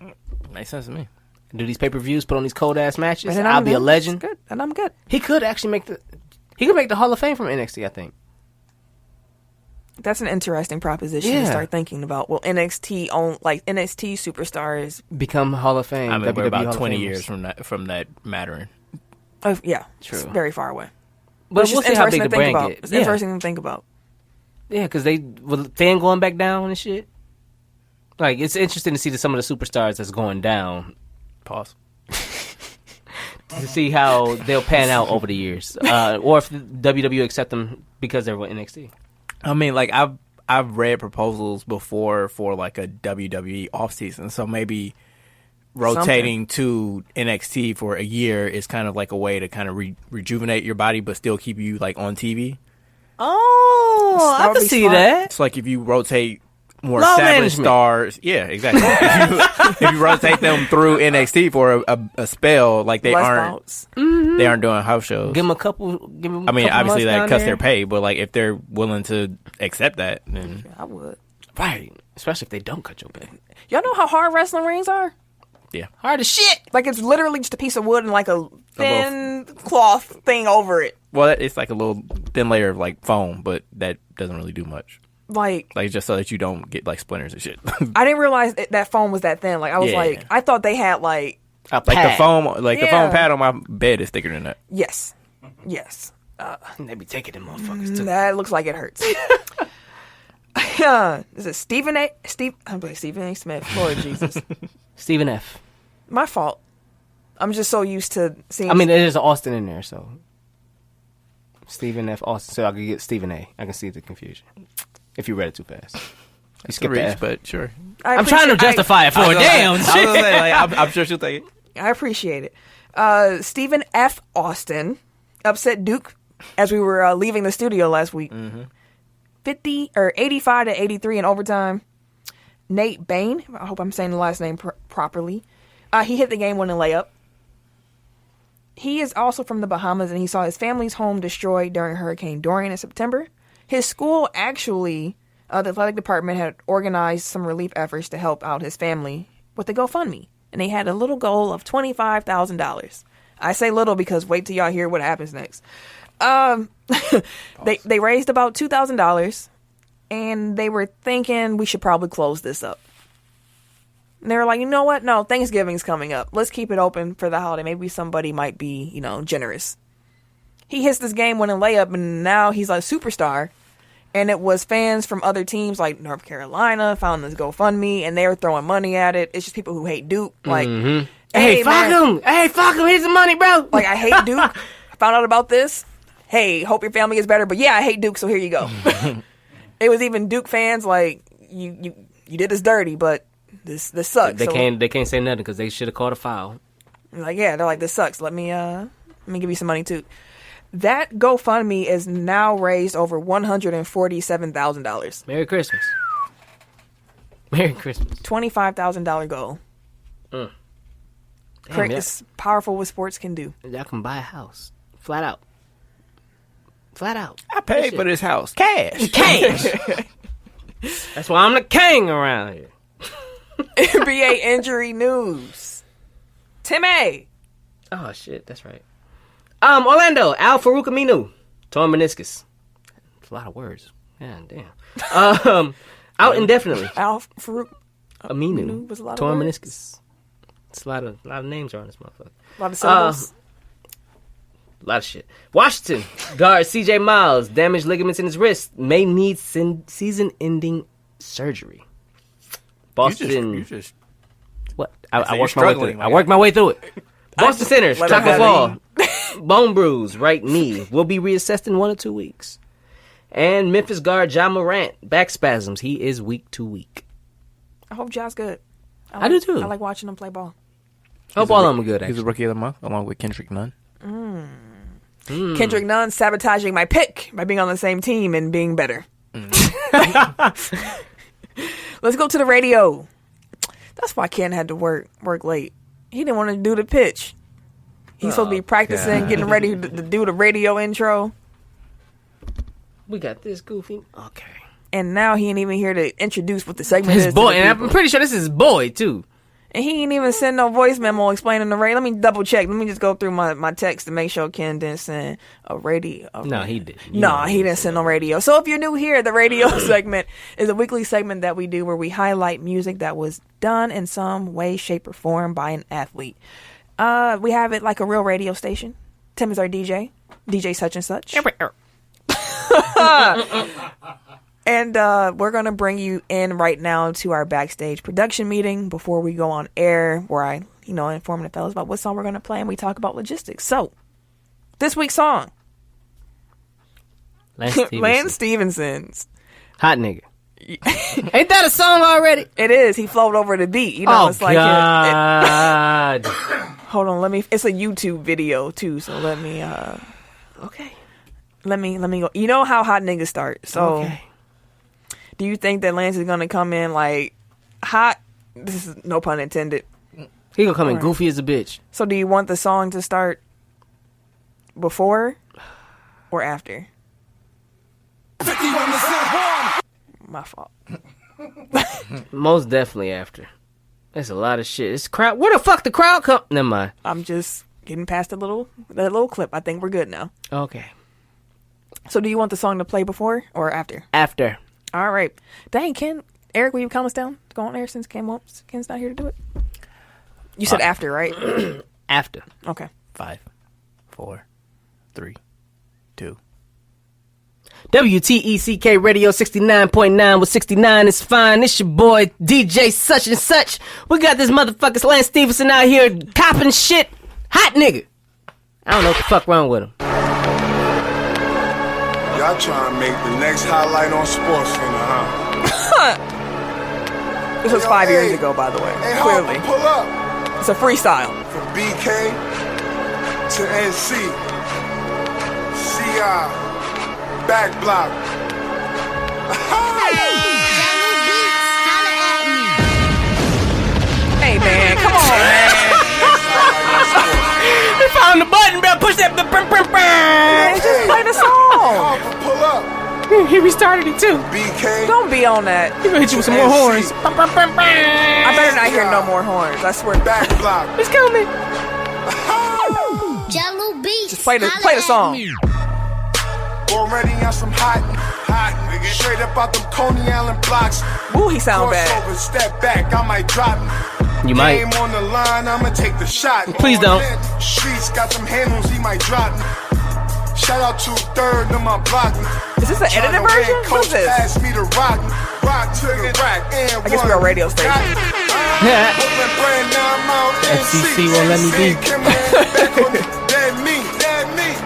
Makes sense to me. Do these pay-per-views, put on these cold-ass matches. And I'll be a legend. Good. And I'm good. He could actually make the Hall of Fame from NXT, I think. That's an interesting proposition to start thinking about. Well, NXT superstars become Hall of Fame. I mean, we're WWE about Hall of 20 Famers. years from that mattering. Yeah, True. It's very far away. But it's we'll just see how big interesting the to think brand about. gets. It's interesting to think about. Yeah, because with Finn going back down and shit. Like, it's interesting to see some of the superstars that's going down. Pause. To see how they'll pan out over the years. Or if WWE accept them because they're with NXT. I mean, like, I've read proposals before for, like, a WWE offseason, so maybe rotating to NXT for a year is kind of like a way to kind of rejuvenate your body but still keep you, like, on TV. Oh, I can see that. It's like if you rotate more Low established management. stars. Yeah, exactly. if you rotate them through NXT for a spell, like they Less aren't bouts. they aren't doing house shows. Give them a couple. I mean, obviously that cuts there. their pay, but like if they're willing to accept that, then I would. Right. Especially if they don't cut your pay. Y'all know how hard wrestling rings are? yeah. Hard as shit. Like, it's literally just a piece of wood and like a thin cloth thing over it. Well, it's like a little thin layer of like foam, but that doesn't really do much. Like just so that you don't get like splinters and shit. I didn't realize that foam was that thin. Like I was like, I thought they had like A like pad. the foam, the foam pad on my bed is thicker than that. yes. They be taking them motherfuckers too. That looks like it hurts. Is it Stephen A. Smith? Lord Jesus, Stephen F. my fault. I'm just so used to seeing. I mean, there's an Austin in there, so Stephen F. Austin. So I could get Stephen A. I can see the confusion if you read it too fast. You skip the F. But sure. I'm trying to justify it for a damn shit. I was gonna say, like, I'm sure she'll take it. I appreciate it. Stephen F. Austin upset Duke as we were leaving the studio last week. 85-83 in overtime. Nate Bain, I hope I'm saying the last name properly. He hit the game-winning layup. He is also from the Bahamas, and he saw his family's home destroyed during Hurricane Dorian in September. His school actually, the athletic department had organized some relief efforts to help out his family with the GoFundMe, and they had a little goal of $25,000. I say little because wait till y'all hear what happens next. They raised about $2,000, and they were thinking we should probably close this up. And they were like, you know what? No, Thanksgiving's coming up. Let's keep it open for the holiday. Maybe somebody might be, generous. He hits this game-winning layup, and now he's a superstar. And it was fans from other teams like North Carolina found this GoFundMe, and they were throwing money at it. It's just people who hate Duke. Like, Hey, fuck him! Hey, fuck him! Here's the money, bro. Like, I hate Duke. I found out about this. Hey, hope your family gets better. But yeah, I hate Duke, so here you go. It was even Duke fans like, you did us dirty, but this sucks. They can't say nothing because they should have called a foul. Like, yeah, they're like, this sucks. Let me give you some money too. That GoFundMe is now raised over $147,000. Merry Christmas. Merry Christmas. $25,000 goal. Damn, It's powerful what sports can do. Y'all can buy a house. Flat out. Flat out. I paid for this house. Cash. That's why I'm the king around here. NBA injury news. Tim A. Oh, shit. That's right. Orlando. Al Farouk Aminu. Torn meniscus. That's a lot of words. God damn. Out indefinitely. Al Farouk Aminu. was a lot of Torn words. meniscus. It's a lot of names are on this motherfucker. A lot of syllables. A lot of shit. Washington guard C.J. Miles damaged ligaments in his wrist, may need season-ending surgery. Boston. You just What? I worked my way through it. struggling, I worked my way through it. Boston Center, Let struck him a have fall, bone bruise, right knee. Will be reassessed in 1 or 2 weeks. And Memphis guard Ja Morant, back spasms. He is week to week. I hope Ja's good. I do too. I like watching him play ball. Hope all of them are good. He's Actually, the rookie of the month along with Kendrick Nunn. Kendrick Nunn sabotaging my pick by being on the same team and being better. Let's go to the radio. That's why Ken had to work late. He didn't want to do the pitch. He's supposed to be practicing, getting ready to do the radio intro. we got this goofy. Okay, And now he ain't even here to introduce what the segment his is. boy, to the and people. I'm pretty sure this is his boy too. And he ain't even send no voice memo explaining the radio. Let me double check. Let me just go through my text to make sure Ken didn't send a radio. No, he didn't. No, he didn't send no radio. So if you're new here, the radio segment is a weekly segment that we do where we highlight music that was done in some way, shape, or form by an athlete. We have it like a real radio station. Tim is our DJ such and such. And we're going to bring you in right now to our backstage production meeting before we go on air, where I, inform the fellas about what song we're going to play and we talk about logistics. So, this week's song, Lance Stephenson's Hot Nigga. Ain't that a song already? It is. He flowed over the beat. It's like God. hold on, it's a YouTube video too, so let me Okay. let me go. You know how hot niggas start. So Okay. do you think that Lance is gonna come in like hot? This is no pun intended. He gonna come in goofy as a bitch. So do you want the song to start before or after? My fault. Most definitely after. That's a lot of shit. It's crowd. Where the fuck the crowd come? Never mind. I'm just getting past that little clip. I think we're good now. Okay. So do you want the song to play before or after? After. All right. Dang, Eric, will you count us down to go on air since Ken's not here to do it? You said after, right? After. Okay. 5, 4, 3, 2. WTECK Radio 69.9 with 69 is fine. It's your boy DJ such and such. We got this motherfucker Lance Stephenson out here copping shit. Hot nigga. I don't know what the fuck wrong with him. Y'all trying to make the next highlight on SportsCenter, huh? This was 5 years ago, by the way. Hey, Clearly. Harper, pull up. It's a freestyle. From BK to NC. CI. Back block. Hey, man. Come on, man. He found the button, bro. Push that. Just play the song. Harper, pull up. He restarted it too. BK. Don't be on that. He gonna hit you with some more horns. I better not hear no more horns. I swear. Back block. He's coming. Jello Beats. Just play the song. Already on some hot, nigga. Straight up out them Coney Island blocks. Ooh, he sound bad. Crossover, step back, I might drop. You might. Game on the line, I'ma take the shot. Please don't. Streets got some handles, he might drop me. Shout out to third of my block. Is this an edited version? What is this? Pass me the rock to the rack. I guess we're a radio station. FCC won't let me be. Dead me.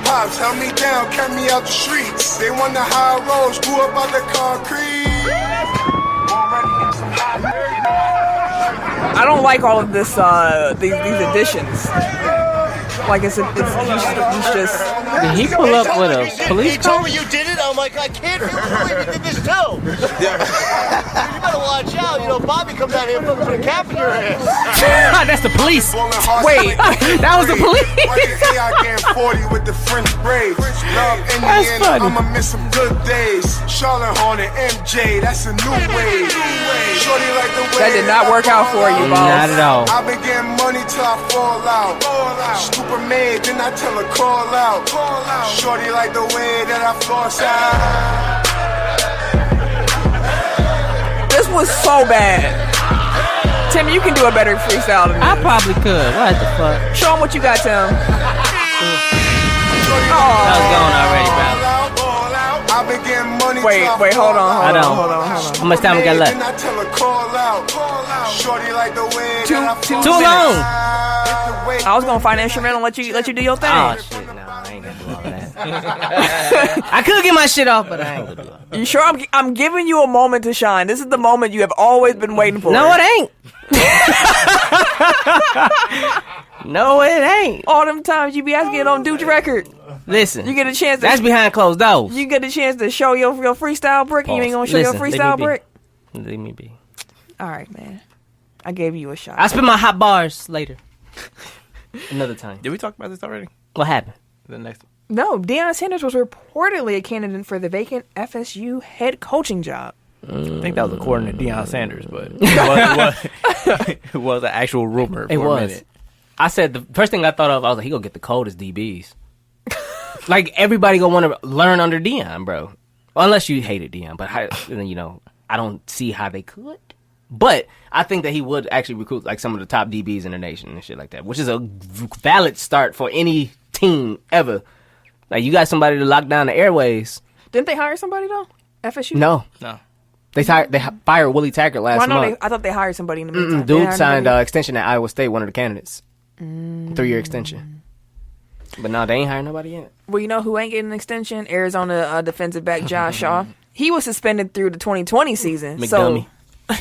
Pops held me down, kept me out the streets. They wonder how I rose, grew up out the concrete. I don't like all of this, these additions. Like it's just. Did he pull up with a police He car? told me you did it. I'm like, I can't really believe you did this too. You better watch out. You know, Bobby comes out here and puts a cap in your ass. That's the police. Wait, that was the police. I get 40 with the French braids. Love That's Indiana, funny. I'ma miss some good days. Charlotte Hornet, MJ, that's a new wave. Shorty like the way that did not work out for you, boss. Not at all. I've been getting money till I fall out. Stupid maid, then I tell her call out. Shorty like the way that I floss out. This was so bad. Tim, you can do a better freestyle than this. I probably could. What the fuck? Show him what you got, Tim. That was gone already, bro. I've been getting money Wait, hold on. How much time we got left? Then I tell her call out. Shorty like the way Too long. I was gonna find an instrumental and let you do your thing. Oh shit, no, I ain't gonna do all that. I could get my shit off, but I ain't gonna do it. You sure? I'm giving you a moment to shine. This is the moment you have always been waiting for. No, it ain't. No, it ain't. All them times you be asking it on Dude's record. Listen, You get a chance to that's behind closed doors. you get a chance to show your freestyle brick and you ain't gonna show Listen, your leave freestyle me be. brick. Leave me be. Alright, man. I gave you a shot. I'll spit my hot bars later. Another time. Did we talk about this already? What happened? The next one. No, Deion Sanders was reportedly a candidate for the vacant FSU head coaching job. I think that was according to Deion Sanders, but it was an actual rumor for It a was. minute. I said the first thing I thought of, I was like, he gonna get the coldest DBs. Like everybody gonna want to learn under Deion, bro. Well, unless you hated Deion, but I don't see how they could. But I think that he would actually recruit like some of the top DBs in the nation and shit like that, which is a valid start for any team ever. Like you got somebody to lock down the airways. Didn't they hire somebody though? FSU? No, No. they fired Willie Taggart last month. I thought they hired somebody in the meantime. They Dude hired signed nobody? extension at Iowa State, one of the candidates. 3-year extension. But no, they ain't hiring nobody yet. Well, you know who ain't getting an extension? Arizona defensive back Josh Shaw. He was suspended through the 2020 season. McDummy. So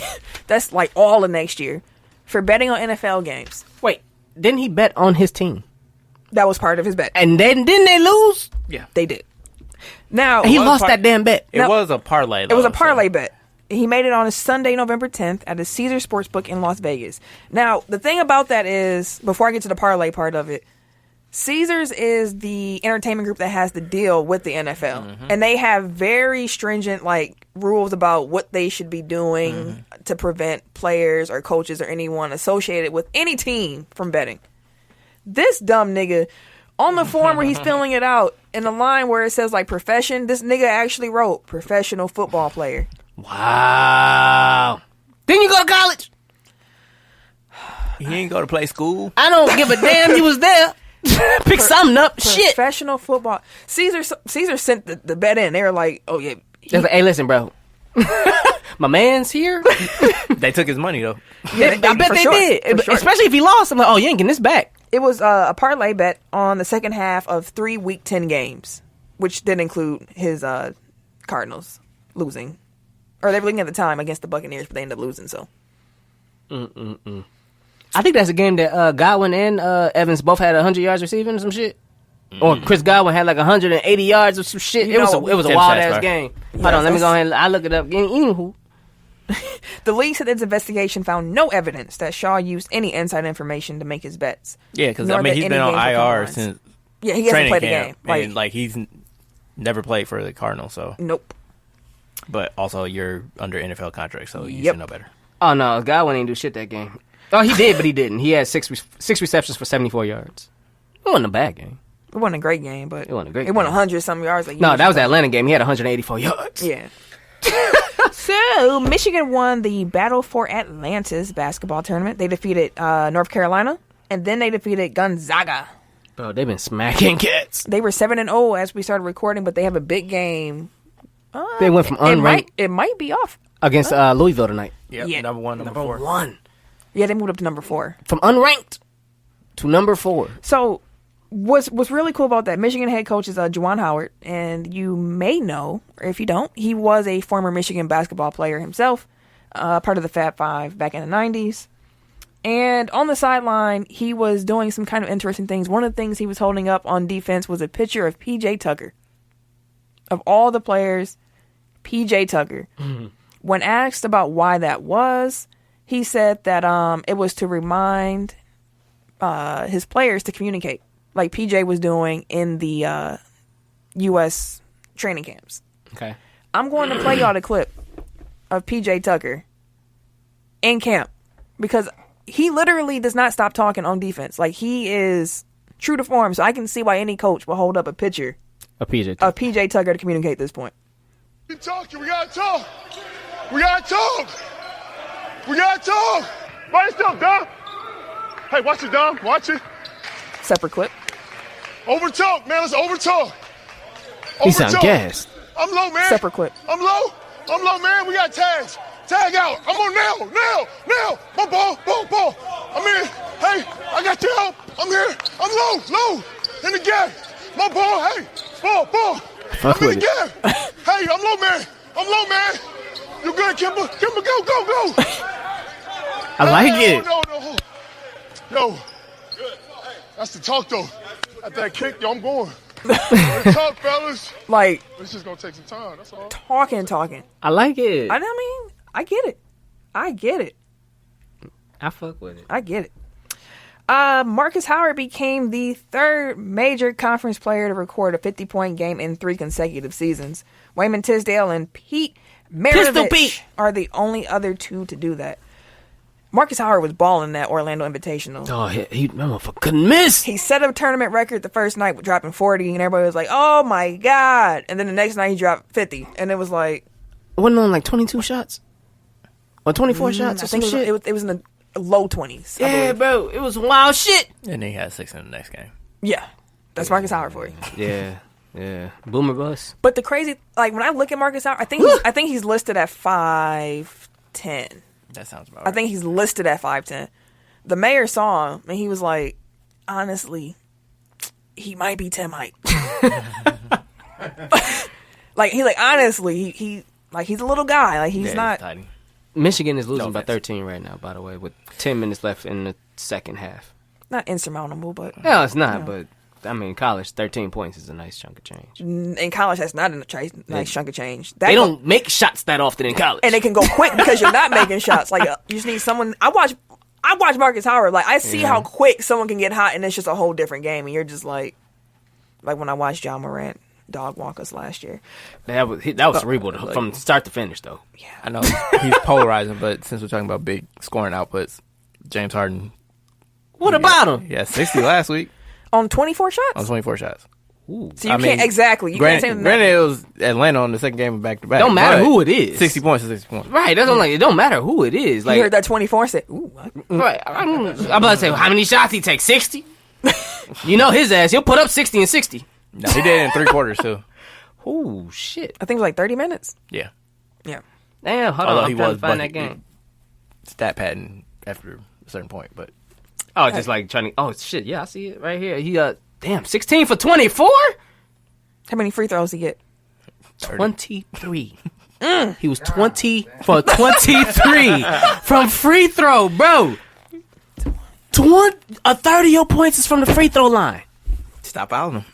that's like all of next year for betting on NFL games. Wait, didn't he bet on his team? That was part of his bet. And then didn't they lose? They did. Now He was lost part- that damn bet. It No. was a parlay. it was a though, parlay so- bet. He made it on a Sunday, November 10th at the Caesar Sportsbook in Las Vegas. Now, the thing about that is, before I get to the parlay part of it, Caesars is the entertainment group that has the deal with the NFL. And they have very stringent rules about what they should be doing to prevent players or coaches or anyone associated with any team from betting. This dumb nigga On the form where he's filling it out, in the line where it says like profession, this nigga actually wrote professional football player. Wow. Didn't you go to college? He ain't go to play school. I don't give a damn. You was there. Pick something up. Shit. Professional football. Caesar sent the bet in. They were like, oh yeah. They're like, hey, listen, bro. My man's here. They took his money though. Yeah, I bet they did. Especially if he lost. I'm like, oh, you ain't getting this back. It was a parlay bet on the second half of 3 Week 10 games, which did include his Cardinals losing. Or they were looking at the time against the Buccaneers, but they ended up losing, so. I think that's a game that Godwin and Evans both had 100 yards receiving or some shit. Or Chris Godwin had like 180 yards or some shit. It was a wild-ass game. Hold on, let me go ahead and I'll look it up. Anywho. The league said its investigation found no evidence that Shaw used any inside information to make his bets. Yeah, because I mean he's been on IR since he hasn't played camp, a game. And like he's never played for the Cardinals, so nope. But also you're under NFL contract, so you should know better. Oh no, Godwin ain't do shit that game. Oh, he did, but he didn't. He had six receptions for 74 yards. It wasn't a bad game. It wasn't a great game, but it wasn't a great. It won 100-some yards. Like no, that was the Atlanta game. He had 184 yards. Yeah. So, Michigan won the Battle for Atlantis basketball tournament. They defeated North Carolina, and then they defeated Gonzaga. Bro, they've been smacking cats. They were 7-0 as we started recording, but they have a big game. They went from unranked. It might be off. Against Louisville tonight. Yep, yeah, number 1, number 4. 1. Yeah, they moved up to number 4. From unranked to number 4. So, what's really cool about that, Michigan head coach is Juwan Howard, and you may know, or if you don't, he was a former Michigan basketball player himself, part of the Fab Five back in the 90s. And on the sideline, he was doing some kind of interesting things. One of the things he was holding up on defense was a picture of P.J. Tucker. Of all the players, P.J. Tucker. Mm-hmm. When asked about why that was, he said that it was to remind his players to communicate, like PJ was doing in the U.S. training camps. Okay. I'm going to play y'all the clip of PJ Tucker in camp because he literally does not stop talking on defense. Like, he is true to form, so I can see why any coach will hold up a picture of PJ Tucker to communicate at this point. We talking. We gotta talk. We gotta talk. We gotta talk. Why yourself, Dom? Hey, watch it, Dom. Watch it. Separate clip. Over talk, man. Let's over talk. He sound gassed. I'm low, man. Separate clip. I'm low, man. We got tags. Tag out. I'm on now. My ball. I'm in. Hey, I got your help. I'm here. I'm low. In the gap. My ball. Hey, ball. I'm in the gap. Hey, I'm low, man. You good, Kimber? Go. I like it. No. Yo, that's the talk, though. At that kick, yo, I'm going. Talk, fellas. Like, it's just gonna take some time. That's all. Talking. I like it. I mean, I get it. I fuck with it. I get it. Marcus Howard became the third major conference player to record a 50-point game in 3 consecutive seasons. Wayman Tisdale and Pete Maravich are the only other 2 to do that. Marcus Howard was balling that Orlando Invitational. Oh, he motherfucker couldn't miss. He set a tournament record the first night with dropping 40, and everybody was like, oh my God. And then the next night he dropped 50, and it was like... Wasn't on like 22 shots? Or 24 shots or some shit? It was in the low 20s. Yeah, bro. It was wild shit. And then he had 6 in the next game. Yeah. That's Marcus Howard for you. Yeah. Boomer bust. But the crazy... Like, when I look at Marcus Howard, I think he's listed at 5'10". That sounds about right. I think he's listed at 5'10". The mayor saw him, and he was like, honestly, he might be Tim height. Honestly, he's a little guy. Like, he's not... Tiny. Michigan is losing by 13 right now, by the way, with 10 minutes left in the second half. Not insurmountable, but... No, it's not, but... I mean, college, 13 points is a nice chunk of change. In college, that's not a nice chunk of change. They don't make shots that often in college. And they can go quick because you're not making shots. Like, you just need someone... I watch Marcus Howard. Like, I see how quick someone can get hot, and it's just a whole different game. And you're just like when I watched John Morant dog walk us last year. That was cerebral from start to finish, though. Yeah, I know he's polarizing, but since we're talking about big scoring outputs, James Harden... What about him? Yeah, 60 last week. On 24 shots? On 24 shots. Ooh. So you can't exactly. You can't say that. Granted, it was Atlanta on the second game of back-to-back. Don't matter who it is. 60 points is 60 points. Right. That's what I'm like. It don't matter who it is. Like, You heard that 24 and said, ooh. right. I'm about to say, how many shots he take? 60? You know his ass. He'll put up 60 and 60. No, he did it in 3 quarters, too. Oh, shit. I think it was like 30 minutes. Yeah. Yeah. Damn, hold on. I'm trying to find that game. Stat padding after a certain point, but... Oh, just like trying to... Oh, shit. Yeah, I see it right here. He, damn, 16 for 24? How many free throws he get? 23. He was 20 for 23 from free throw, bro. 30 of your points is from the free throw line. Stop fouling him.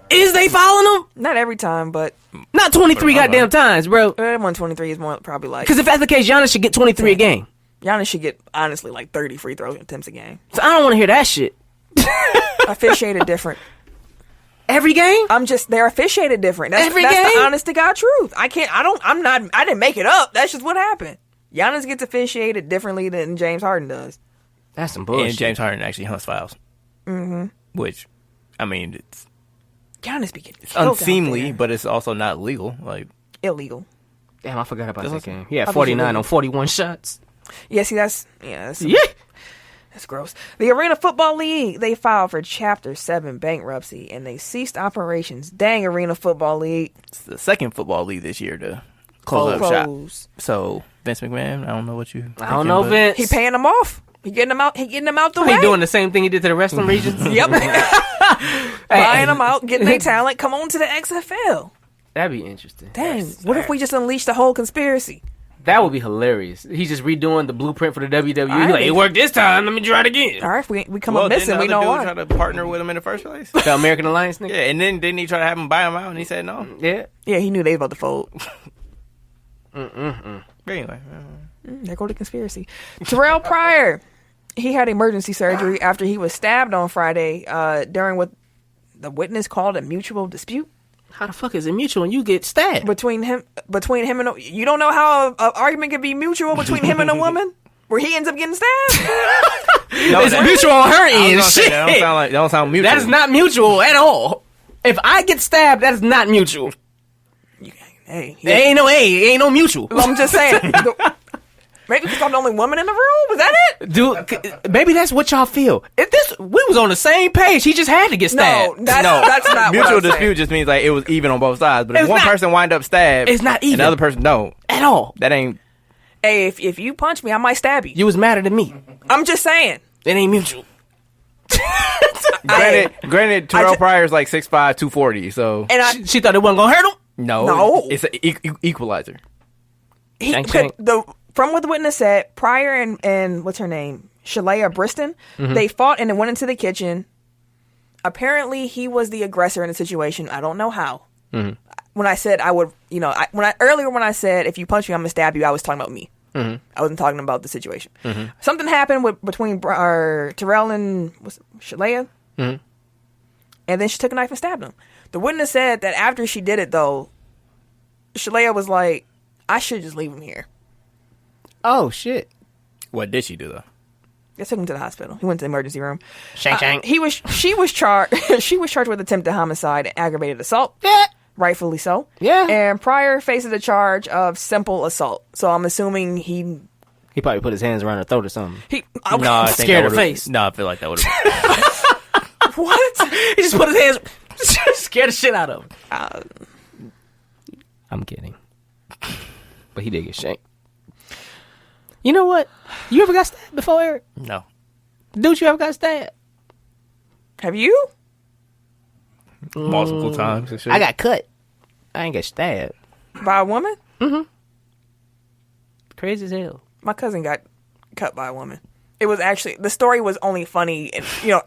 Is they fouling him? Not every time, but... Not 23 goddamn times, bro. 123 is more probably like... Because if that's the case, Giannis should get 23 a game. Giannis should get, honestly, like 30 free throw attempts a game. So I don't want to hear that shit. Officiated different. Every game? They're officiated different. That's Every the game? honest to God truth. I didn't make it up. That's just what happened. Giannis gets officiated differently than James Harden does. That's some bullshit. And James Harden actually hunts fouls. Mm-hmm. Which, I mean, it's Giannis be getting it's killed out unseemly, there. but it's also not legal. Like, Illegal. Damn, I forgot about that game. He had Obviously 49 illegal. on 41 shots. Yeah, see, that's gross. The Arena Football League, they filed for Chapter 7 bankruptcy, and they ceased operations. Dang, Arena Football League. it's the second football league this year to close up shop. So, Vince McMahon, I don't know what you... I don't know, Vince. He paying them off. He getting them out the way. He doing the same thing he did to the wrestling regions? Yep. Buying them out, getting their talent. Come on to the XFL. That'd be interesting. Dang, what if we just unleash the whole conspiracy? That would be hilarious. He's just redoing the blueprint for the WWE. All right. He's like, it worked this time. Let me try it again. All right, if we come up missing, we know didn't the why. other dude try to partner with him in the first place? The American Alliance nigga? Yeah, and then didn't he try to have him buy him out, and he said no? Yeah. Yeah, he knew they was about to fold. But anyway. There go the conspiracy. Terrelle Pryor, he had emergency surgery after he was stabbed on Friday during what the witness called a mutual dispute How the fuck is it mutual when you get stabbed? between him and you don't know how an argument can be mutual between him and a woman where he ends up getting stabbed. It's mutual on her end. Shit. That don't sound mutual. That is not mutual at all. If I get stabbed, that is not mutual. Hey, There ain't no A. It ain't no mutual. I'm just saying. Maybe because I'm the only woman in the room. Was that it? Dude, maybe that's what y'all feel. We was on the same page. He just had to get stabbed. No, that's not mutual what I'm dispute saying. just means like it was even on both sides. But if It's one not- person wind up stabbed, It's not even. and the other person don't, At all. that ain't. Hey, if you punch me, I might stab you. You was madder than me. I'm just saying. It ain't mutual. Granted, Terrelle Pryor's like 6'5", 240. So And She thought it wasn't gonna hurt him? no, it's an equalizer. Shank, shank. From what the witness said, Pryor and what's her name, Shalaya Briston, they fought and then went into the kitchen. Apparently, he was the aggressor in the situation. I don't know how. When I said I would, earlier when I said if you punch me, I'm gonna stab you, I was talking about me. I wasn't talking about the situation. Something happened between Terrell and Shalaya, and then she took a knife and stabbed him. The witness said that after she did it, though, Shalaya was like, "I should just leave him here." Oh, shit. What did she do though? They took him to the hospital. He went to the emergency room. Shank, shank. She was charged. She was charged with attempted homicide and aggravated assault. Yeah. Rightfully so. Yeah. And Pryor faces a charge of simple assault. So I'm assuming he He probably put his hands around her throat or something. No, I think Scared that her face. No, I feel like that would have. what? He just put his hands... Scared the shit out of him. I'm kidding. But he did get shanked. You know what? You ever got stabbed before, Eric? No. Dude, you ever got stabbed? Have you? Multiple times. And shit. I got cut. I ain't get stabbed. By a woman? Crazy as hell. My cousin got cut by a woman. It was actually the story was only funny,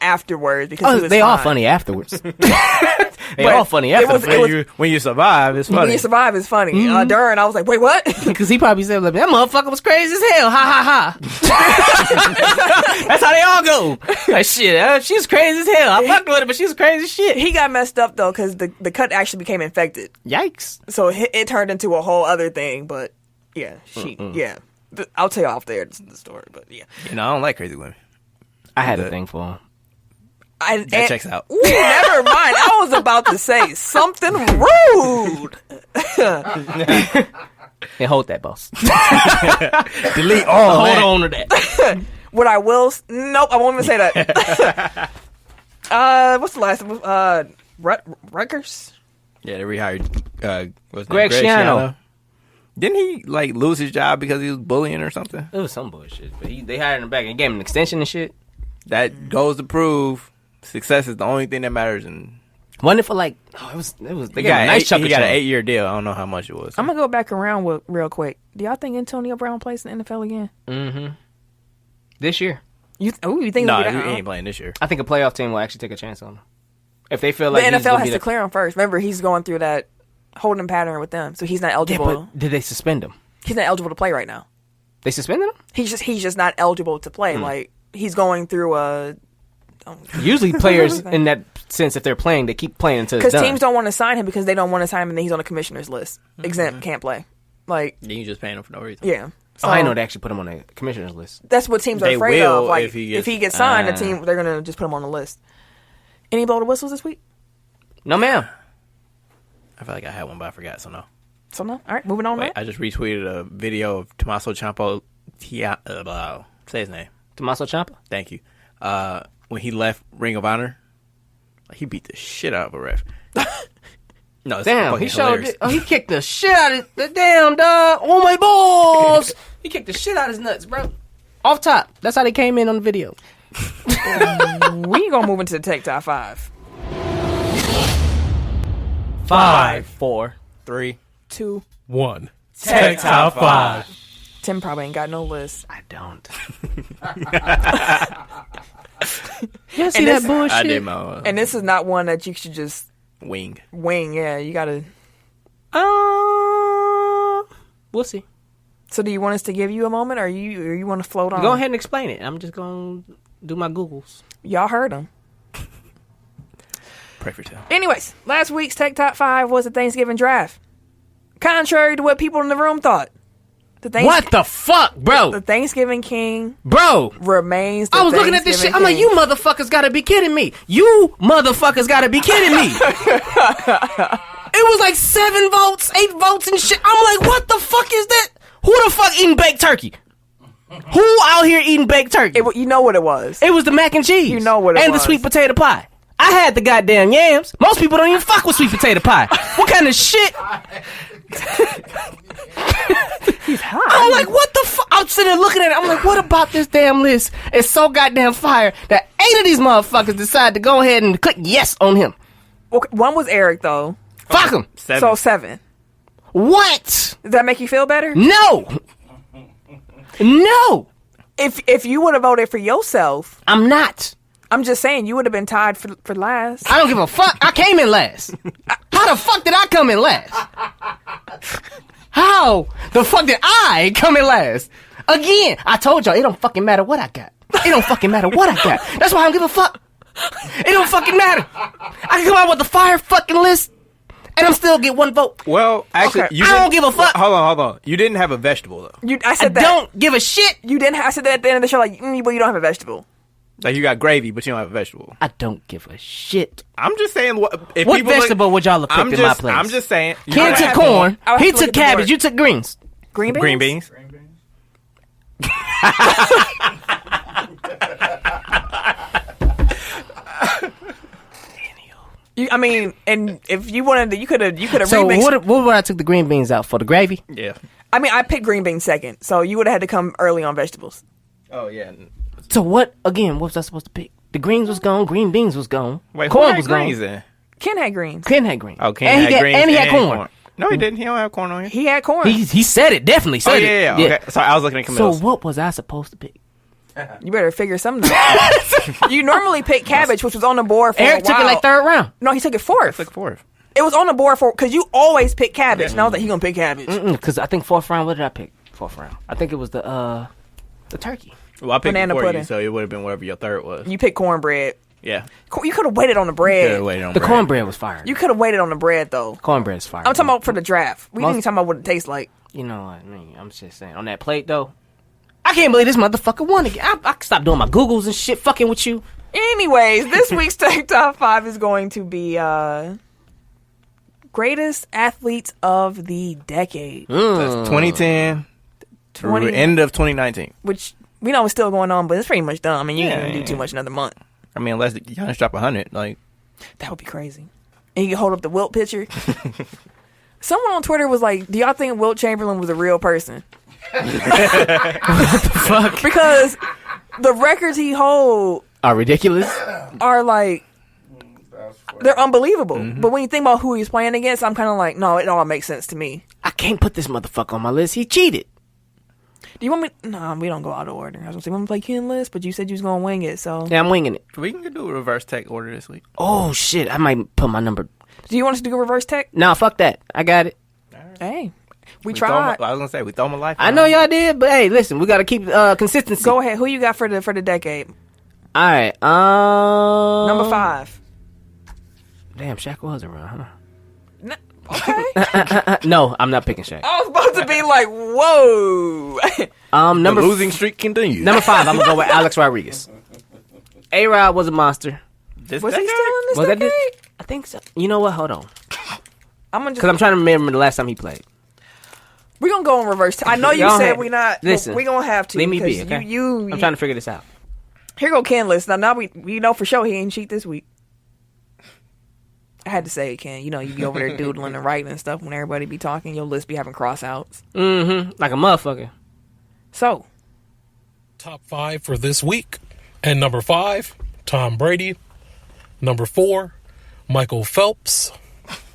afterwards because he was they all fine. funny afterwards. They But all funny it was- afterwards. when you survive, it's When funny. you survive is funny. During, I was like, wait, what? Because he probably said, like, that motherfucker was crazy as hell. Ha, ha, ha. That's how they all go. Like, shit, she's crazy as hell. I fucked with her, but she's crazy as shit. He got messed up though because the cut actually became infected, Yikes. so it turned into a whole other thing. But yeah, I'll tell you off there the story. But yeah, I don't like crazy women. I had a thing for him. That checks out. Ooh, never mind. I was about to say something rude. And hold that, boss. Delete all. Hold on to that. What I will... Nope, I won't even say that. What's the last one? Rutgers? Yeah, they rehired Greg Schiano. Didn't he like lose his job because he was bullying or something? It was some bullshit, but they hired him back and gave him an extension and shit. That goes to prove success is the only thing that matters. And Wasn't it for like? Oh, it was. They got a nice chunk. He of got an change. 8-year deal. I don't know how much it was. I'm going to go back around real quick. Do y'all think Antonio Brown plays in the NFL again? Mm-hmm. This year, You think No, it'll he be that? ain't playing this year. I think a playoff team will actually take a chance on him if they feel like The he's NFL gonna has be to clear him first. Remember, he's going through that holding pattern with them, so he's not Yeah, eligible. but did they suspend him? He's not eligible to play right now. They suspended him. He's just not eligible to play. Like he's going through a. Usually, players in that sense, if they're playing, they keep playing until it's Because done. teams don't want to sign him because they don't want to sign him and then he's on the commissioner's list. Exempt, can't play. Like, Then you just paying him for no reason. yeah. So Oh, I know they actually put him on the commissioner's list. that's what teams are They afraid will of. Like, if he gets signed, the team, they're going to just put him on the list. Any blow the whistles this week? No, ma'am. I feel like I had one, but I forgot. So no. So, no? All right, moving on. Wait, Right? I just retweeted a video of Tommaso Ciampa. Say his name. Tommaso Ciampa. Thank you. When he left Ring of Honor, like, he beat the shit out of a ref. No, it's Damn, fucking he showed hilarious. it. Oh, he kicked the shit out of the damn dog. Oh my balls! He kicked the shit out of his nuts, bro. Off top. That's how they came in on the video. We going to move into the Tech Top 5. 5, 4, 3. 2. 1. Tech Top 5. Tim probably ain't got no list. I don't. You see And that this- bullshit? I did my And this is not one that you should just wing. wing. Yeah, you got to... We'll see. So do you want us to give you a moment or you want to float on? Go ahead and explain it. I'm just going to do my Googles. Y'all heard him. Pray for Tim. Anyways, last week's Tech Top 5 was the Thanksgiving draft. Contrary to what people in the room thought. What the fuck, bro? The Thanksgiving King Bro. remains the I was looking at this shit. I'm like, you motherfuckers gotta be kidding me. You motherfuckers gotta be kidding me. It was like 7 votes, 8 votes and shit. I'm like, what the fuck is that? Who the fuck eating baked turkey? Who out here eating baked turkey? You know what it was. It was the mac and cheese. You know what it and was. the sweet potato pie. I had the goddamn yams. Most people don't even fuck with sweet potato pie. What kind of shit? He's hot. I'm like, what the fuck? I'm sitting there looking at it. I'm like, what about this damn list is so goddamn fire that 8 of these motherfuckers decided to go ahead and click yes on him? Okay, one was Eric, though. Fuck him. 7. So 7. What? Does that make you feel better? No. No. If you would have voted for yourself, I'm not. I'm just saying you would have been tied for last. I don't give a fuck. I came in last. How the fuck did I come in last? How the fuck did I come in last? Again, I told y'all, it don't fucking matter what I got. It don't fucking matter what I got. That's why I don't give a fuck. It don't fucking matter. I can come out with the fire fucking list, and I'm still get 1 vote. Well, actually, Okay. you I didn't- don't give a fuck. Hold on. You didn't have a vegetable though. I I said that. don't give a shit. You didn't. I said that at the end of the show. Like, well, you don't have a vegetable. Like, you got gravy, but you don't have a vegetable. I don't give a shit. I'm just saying. If What people vegetable would y'all have picked in my place? I'm just saying. you Ken gotta took have corn. I would He have to look took at the cabbage. board. You took greens. Green beans. green beans. I mean, and if you wanted to, you could have So remixed. what would I took the green beans out for? The gravy? Yeah. I mean, I picked green beans second, so you would have had to come early on vegetables. Oh yeah. So what? Again, what was I supposed to pick? The greens was gone. Green beans was gone. Wait, corn who had was greens gone. then? Ken had greens. Ken had green. Oh, Ken and had he greens and he had corn. No, he didn't. He don't have corn on here. He had corn. He said it. Definitely said Oh it. yeah. Okay. Sorry, I was looking at So Camille's. what was I supposed to pick? You better figure something out. You normally pick cabbage, which was on the board for Eric a while. took it like 3rd round. No, he took it fourth. Look forward. It was on the board for because you always pick cabbage, and I was like, he gonna pick cabbage. Because I think 4th round. What did I pick? 4th round. I think it was the turkey. Well, I picked Banana before pudding. you, so it would have been whatever your third was. You picked cornbread. Yeah. You could have waited on the bread. Could've waited on The bread. cornbread was fire. You could have waited on the bread though. Cornbread's fire. I'm talking about for the draft. We Most- didn't talking about what it tastes like. You know what I mean? I'm just saying. On that plate, though, I can't believe this motherfucker won again. I can stop doing my Googles and shit fucking with you. Anyways, this week's Tech Top 5 is going to be greatest athletes of the decade. That's 2010 through end of 2019. Which we know is still going on, but it's pretty much done. I mean, you can't even do too much another month. I mean, unless Giannis drop 100, like that would be crazy. And you can hold up the Wilt picture. Someone on Twitter was like, "Do y'all think Wilt Chamberlain was a real person?" What the fuck? Because the records he hold are ridiculous. Are like they're unbelievable. Mm-hmm. But when you think about who he's playing against, I'm kind of like, no, it all makes sense to me. I can't put this motherfucker on my list. He cheated. Do you want me? No, we don't go out of order. I was gonna say, we want to play Ken list, but you said you was gonna wing it, so yeah, I'm winging it. We can do a reverse tech order this week. Oh shit, I might put my number. Do you want us to do a reverse tech? No, fuck that. I got it. Right. Hey, we tried. I was gonna say we throw my life. I know y'all did, but hey, listen, we gotta keep consistency. Go ahead. Who you got for the decade? All right. Number 5. Damn, Shaq was around, huh? Okay. No, I'm not picking Shaq. I was about to be like, whoa. Number the losing streak continues. Number 5, I'm gonna go with Alex Rodriguez. A-Rod was a monster. Was he still in this decade? I think so. You know what? Hold on. Because I'm trying to remember the last time he played. We're gonna go in reverse. I know you said we not. Listen, we're gonna have to. Leave me be. Okay? I'm trying to figure this out. Here go Ken list. Now we know for sure he ain't cheat this week. I had to say it, Ken. You know, you be over there doodling and writing and stuff when everybody be talking. Your list be having cross outs. Mm-hmm. Like a motherfucker. So. Top 5 for this week. And number 5, Tom Brady. Number 4, Michael Phelps.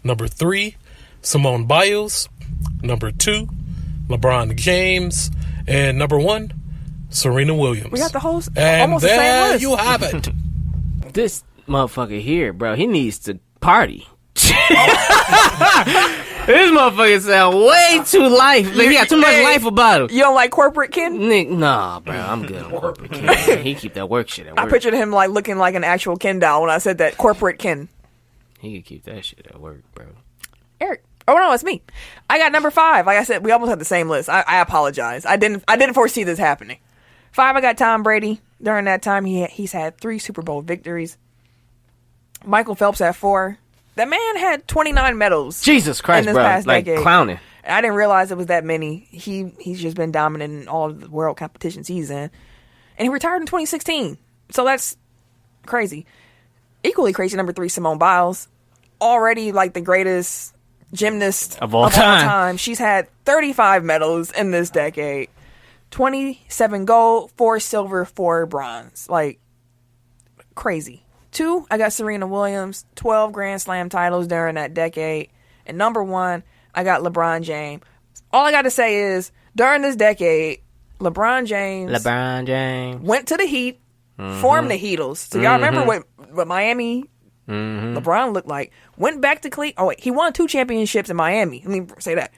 Number 3, Simone Biles. Number 2, LeBron James. And number 1, Serena Williams. We got the whole and almost the same list. You have it. This motherfucker here, bro, he needs to party. This motherfucker sound way too life. Like, he got too much life about him. You don't like corporate Ken? Nah, bro, I'm good on corporate Ken. He keep that work shit at work. I pictured him like looking like an actual Ken doll when I said that. Corporate Ken. He could keep that shit at work, bro. Eric. Oh no, it's me. I got number 5. Like I said, we almost had the same list. I apologize. I didn't foresee this happening. 5, I got Tom Brady. During that time, he's had 3 Super Bowl victories. Michael Phelps at 4. That man had 29 medals. Jesus Christ, in this bro! past Like decade. Clowning. I didn't realize it was that many. He's just been dominant in all of the world competitions he's in, and he retired in 2016. So that's crazy. Equally crazy. Number 3, Simone Biles, already like the greatest gymnast of all time. She's had 35 medals in this decade. 27 gold, 4 silver, 4 bronze. Like, crazy. 2, I got Serena Williams, 12 Grand Slam titles during that decade. And number 1, I got LeBron James. All I got to say is, during this decade, LeBron James went to the Heat, formed the Heatles. So y'all remember what Miami LeBron looked like. Went back to Cleveland. Oh, wait, he won 2 championships in Miami. Let me say that.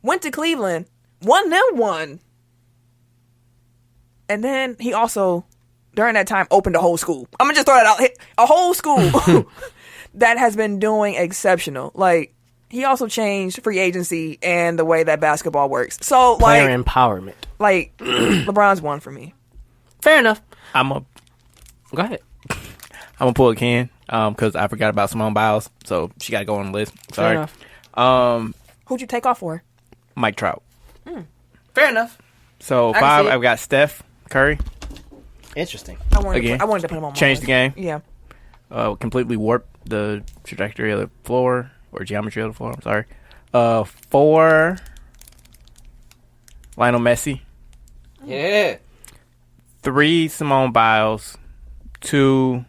Went to Cleveland, won them 1. And then he also, during that time, opened a whole school. I'm going to just throw that out. A whole school that has been doing exceptional. Like, he also changed free agency and the way that basketball works. So, player empowerment. Like, LeBron's 1 for me. Fair enough. Go ahead. I'm going to pull a Ken because I forgot about Simone Biles. So, she got to go on the list. Sorry. Fair enough. Who'd you take off for? Mike Trout. Fair enough. So, 5, I've got Steph Curry. Interesting. I wanted to put him on my Change the game. Yeah. Completely warped the trajectory of the floor, or geometry of the floor, I'm sorry. 4, Lionel Messi. Yeah. 3, Simone Biles. 2,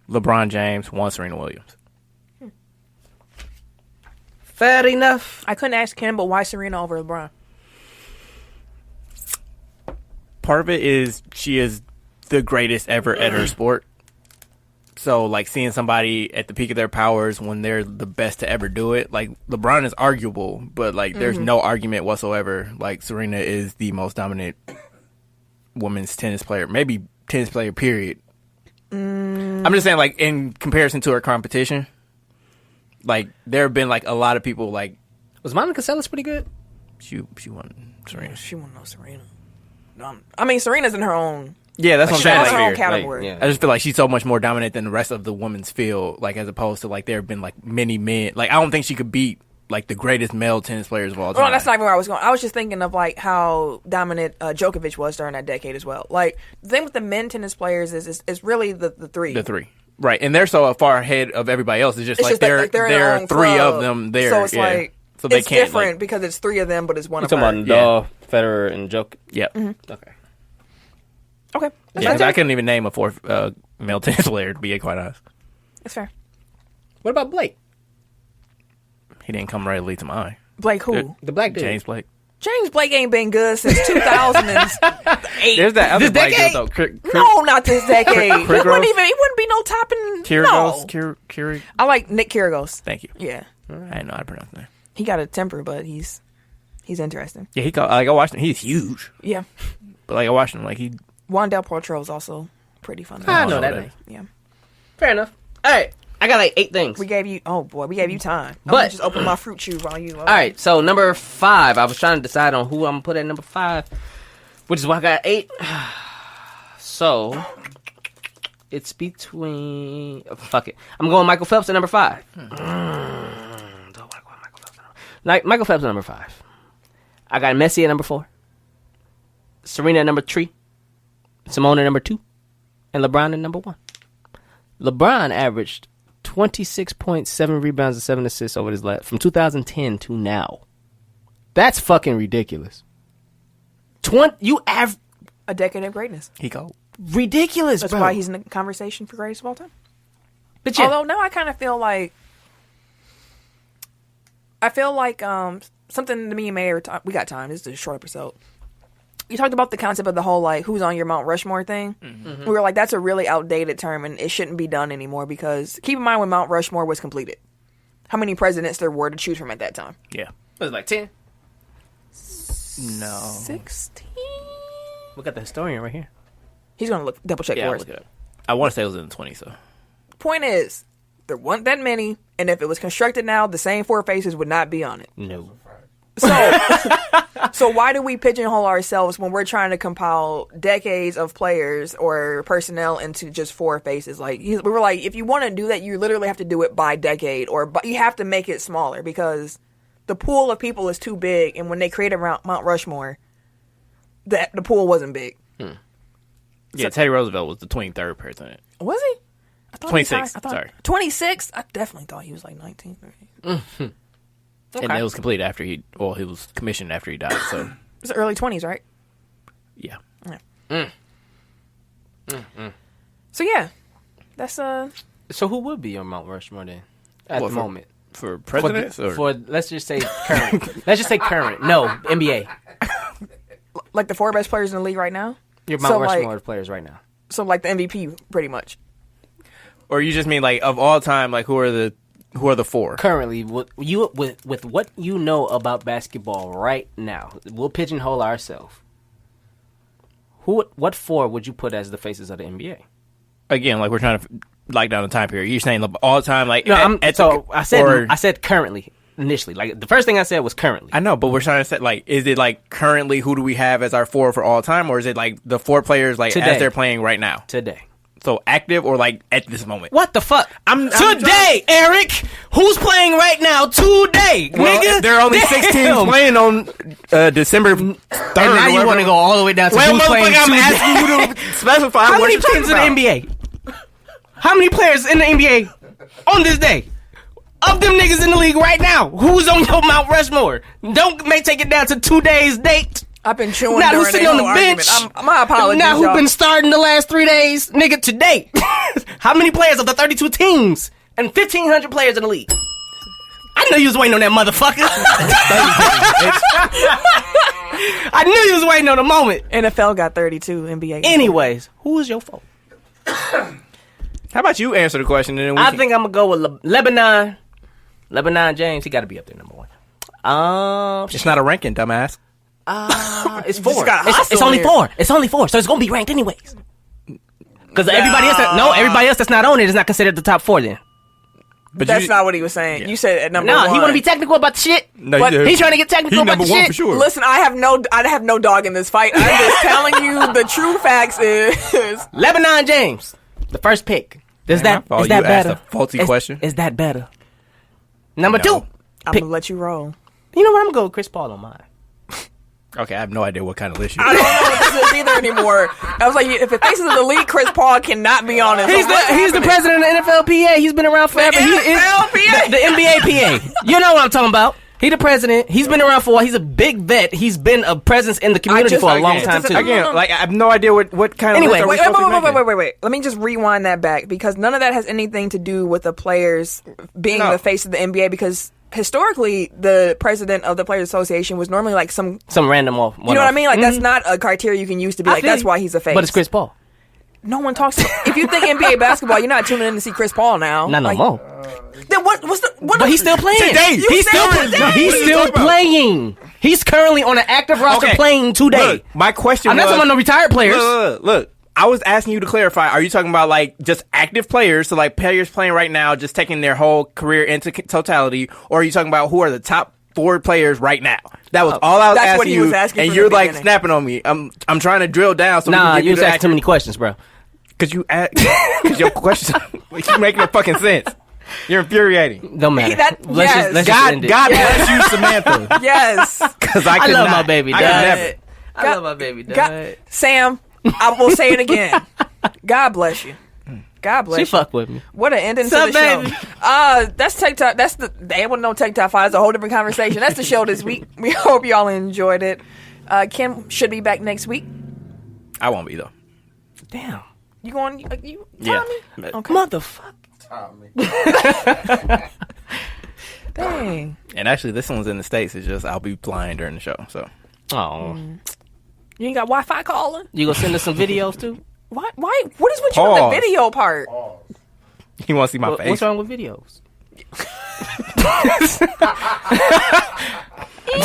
LeBron James. 1, Serena Williams. Fair enough. I couldn't ask Ken, but why Serena over LeBron? Part of it is she is the greatest ever at her sport. So, like, seeing somebody at the peak of their powers when they're the best to ever do it, like, LeBron is arguable, but, like, there's no argument whatsoever. Like, Serena is the most dominant women's tennis player, maybe tennis player, period. I'm just saying, like, in comparison to her competition, like, there have been, like, a lot of people, like... Was Monica Seles pretty good? She won Serena. She won no Serena. I mean, Serena's in her own Yeah, that's what I'm saying. That's her own Like, category. I just feel like she's so much more dominant than the rest of the women's field, like as opposed to like there have been like many men. Like I don't think she could beat like the greatest male tennis players of all time. Well, that's not even where I was going. I was just thinking of like how dominant Djokovic was during that decade as well. Like the thing with the men tennis players is really the three. The three. Right, and they're so far ahead of everybody else. It's just like there are three of them there. So it's like so they it's can't, different like, because it's three of them, but it's one of You're them. talking about Nadal, Federer, and Djokovic. Yep. Okay. Okay, that's Yeah, 'cause fair. I couldn't even name a fourth male tennis player, to be quite honest. That's fair. What about Blake? He didn't come readily to mind. Blake who? The black dude. James Blake. James Blake ain't been good since 2008. There's that other This black dude decade? though. No, not this decade. He Kyrgios? wouldn't be no topping. Kyrgios. No. Kyrgios. I like Nick Kyrgios. Thank you. Yeah, I didn't know how to pronounce that. he got a temper, but he's interesting. Yeah, I watched him. He's huge, Yeah, but like I watched him, like he. Juan Del Potro is also pretty fun. I know know that that. name. Yeah, Fair enough. All right. I got like 8 things. we gave you time. I'm But- gonna just open my fruit chew while you. All right, so number 5. I was trying to decide on who I'm gonna put at number 5, which is why I got 8. So it's between. Fuck it. I'm going Michael Phelps at number 5. Don't want to go Michael Phelps. Michael Phelps at number 5. I got Messi at number 4. Serena at number 3. Simone at number 2, and LeBron at number 1. LeBron averaged 26.7 rebounds and 7 assists over his last from 2010 to now. That's fucking ridiculous. You have A decade of greatness. He called. ridiculous, That's bro. why he's in the conversation for greatest of all time. But yeah, Although now I kind of feel like something to me and Mayor. We got time. This is a short episode. You talked about the concept of the whole like who's on your Mount Rushmore thing. Mm-hmm. We were like, that's a really outdated term and it shouldn't be done anymore because keep in mind when Mount Rushmore was completed, how many presidents there were to choose from at that time? Yeah. was it like 10? No. 16. We got the historian right here. He's gonna double check Yeah, for I'll us. look it up. I want to say it was in the 20s, so. Point is, there weren't that many, and if it was constructed now, the same 4 faces would not be on it. No. So why do we pigeonhole ourselves when we're trying to compile decades of players or personnel into just 4 faces? Like we were like, if you want to do that, you literally have to do it by decade, but you have to make it smaller because the pool of people is too big. And when they created Mount Rushmore, the pool wasn't big. Yeah, Teddy Roosevelt was the 23rd president. Was he? I thought 26, I thought, sorry. 26. I definitely thought he was like 19. And it was completed after he was commissioned after he died, so. It's the early 20s, right? Yeah. So yeah, that's So who would be on Mount Rushmore then? At the moment. For presidents? For let's just say current. Let's just say current. No, NBA. like the 4 best players in the league right now. Your Mount So, Rushmore like- players right now. So like the MVP, pretty much. Or you just mean like of all time, like who are the 4? Currently, with what you know about basketball right now, we'll pigeonhole ourselves. What 4 would you put as the faces of the NBA? Again, like we're trying to lock down the time period. You're saying all time, like No, I Mm-hmm. said currently initially. Like the first thing I said was currently. I know, but we're trying to set like, is it like currently who do we have as our 4 for all time, or is it like the 4 players like Today. as they're playing right now? Today. So active or like at this moment? What the fuck? I'm today, Eric. Who's playing right now? Today, Well, nigga. there are only 6 teams playing on December 3rd. And now you want to go all the way down to Well, who's playing I'm today. asking you to specify. How what many you're teams in talking the about. NBA? How many players in the NBA on this day? Of them niggas in the league right now, who's on your Mount Rushmore? Don't take it down to 2 days date. I've been chewing. Now during who's sitting that on the whole bench? argument. My apologies. Now who y'all. been starting the last 3 days? Nigga, today. How many players of the 32 teams and 1,500 players in the league? I knew you was waiting on that motherfucker. I knew you was waiting on the moment. NFL got 32 NBA. Anyways, who is your fault? How about you answer the question and then we I can- think I'm gonna go with Lebanon. Lebanon James, he got to be up there number 1. It's not a ranking, dumbass. It's 4. got It's hostile only here. 4. It's only 4, so it's gonna be ranked anyways. Because everybody else, everybody else that's not on it is not considered the top 4. Then But That's not what he was saying. Yeah. You said at number No, one. he want to be technical about the shit. No, But He's trying to get technical He about number the one shit. for sure. Listen, I have no dog in this fight. I'm just telling you the true facts is Lebanon James, the first pick. Is that you better? asked a faulty question. Is that better? Number No. 2. I'm Pick. gonna let you roll. You know what? I'm gonna go with Chris Paul on mine. Okay, I have no idea what kind of list you. I don't know what this is either anymore. I was like, if it faces the league, Chris Paul cannot be on it. He's the president of the NFLPA. He's been around forever. NFLPA? The NBAPA. You know what I'm talking about. He the president. He's been around for a while. He's a big vet. He's been a presence in the community for a long time too. Again, like I have no idea what kind of. Anyway, list are we supposed to be making? Wait. Let me just rewind that back because none of that has anything to do with the players being No. the face of the NBA because historically the president of the Players Association was normally like some random off. you know what I mean? Like that's not a criteria you can use to be like that's why he's a face. But it's Chris Paul. No one talks. If you think NBA basketball, you're not tuning in to see Chris Paul now. Not no Like, more. Then what's the? What But he's still playing. Today. He's still today. he's still playing. He's currently on an active roster Okay. playing today. Look, my question I'm not was, talking about no retired players. Look, I was asking you to clarify. Are you talking about like just active players, so like players playing right now, just taking their whole career into totality, or are you talking about who are the top 4 players right now? That was all I was That's asking what he you, was asking and from you're the like beginning. snapping on me. I'm trying to drill down. So Nah, we can you was get asking too many questions, bro. because your question you making no fucking sense. You're infuriating. Don't matter. That- let's yes. just God end it. bless you, Samantha. Yes. Because I I could love not. my baby. I dog. could never. I love my baby. Dog. God, Sam, I will say it again. God bless you. God bless She you. fuck with me. What an ending to Sup, the show. baby? That's TikTok. That's the they ain't no TikTok five. That's a whole different conversation. That's the show this week. We hope y'all enjoyed it. Kim should be back next week. I won't be though. Damn. You going? You Yeah. Tommy? Okay. Motherfucker. Dang. And actually, this one's in the States. It's just I'll be flying during the show. So Oh. You ain't got Wi-Fi calling? You gonna send us some videos too? Why? What is with you with Pause. the video part? you want to see my face? What's wrong with videos?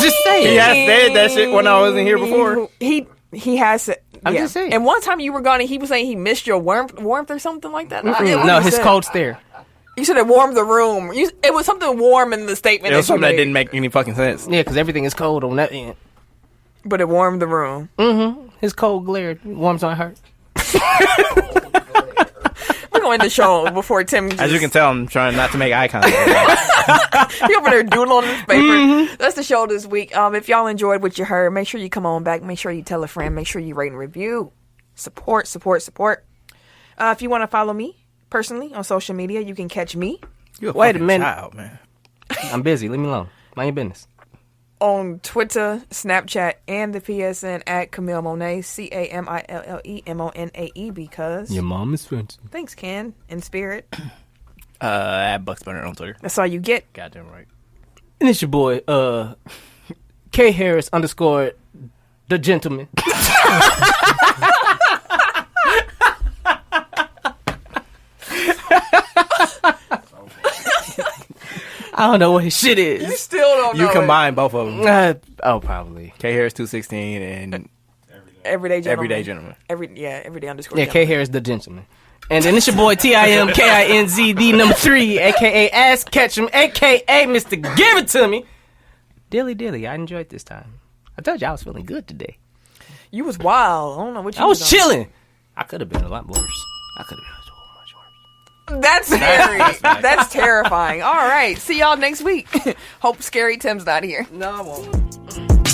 Just say He it. has said that shit when I wasn't here before. He has said. I'm yeah. just saying. And one time you were gone, and he was saying he missed your warmth or something like that. No, his cold stare. You should have warmed the room. It was something warm in the statement. It was that you something that made, didn't make any fucking sense. Yeah, because everything is cold on that end. but it warmed the room. His cold glare warms my heart. We're going to show before Tim. As you can tell, I'm trying not to make eye contact. He over there doodling on his paper. That's the show this week. If y'all enjoyed what you heard, make sure you come on back. Make sure you tell a friend. Make sure you rate and review. Support. If you want to follow me personally on social media, you can catch me You're Wait a fucking minute. child, man. I'm busy. Leave me alone. Mind your business. on Twitter, Snapchat, and the PSN at Camille Monet, CamilleMonae, because Your mom is fancy. thanks, Ken, in spirit. At Bucks Bunner on Twitter. That's all you get. Goddamn right. And it's your boy, K Harris _ the gentleman. I don't know what his shit You is. still don't know. You combine both of them. Probably. K Harris 216 and Everyday gentleman. Everyday Gentleman. Everyday underscore. Yeah, K gentleman. Harris the gentleman. And then it's your boy TIMKINZ, the number 3, aka Ass Ketchum, aka Mr. Give It To Me. Dilly, I enjoyed this time. I told you I was feeling good today. You was wild. I don't know what you I was on. chilling. I could have been a lot worse. I could have been so much worse. That's scary. That's terrifying. All right. See y'all next week. Hope Scary Tim's not here. No, I won't.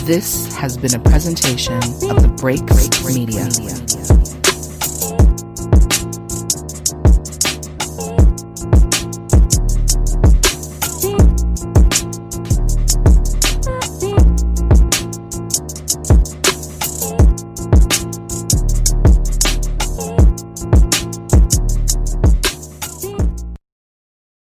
This has been a presentation of the Breaks Media.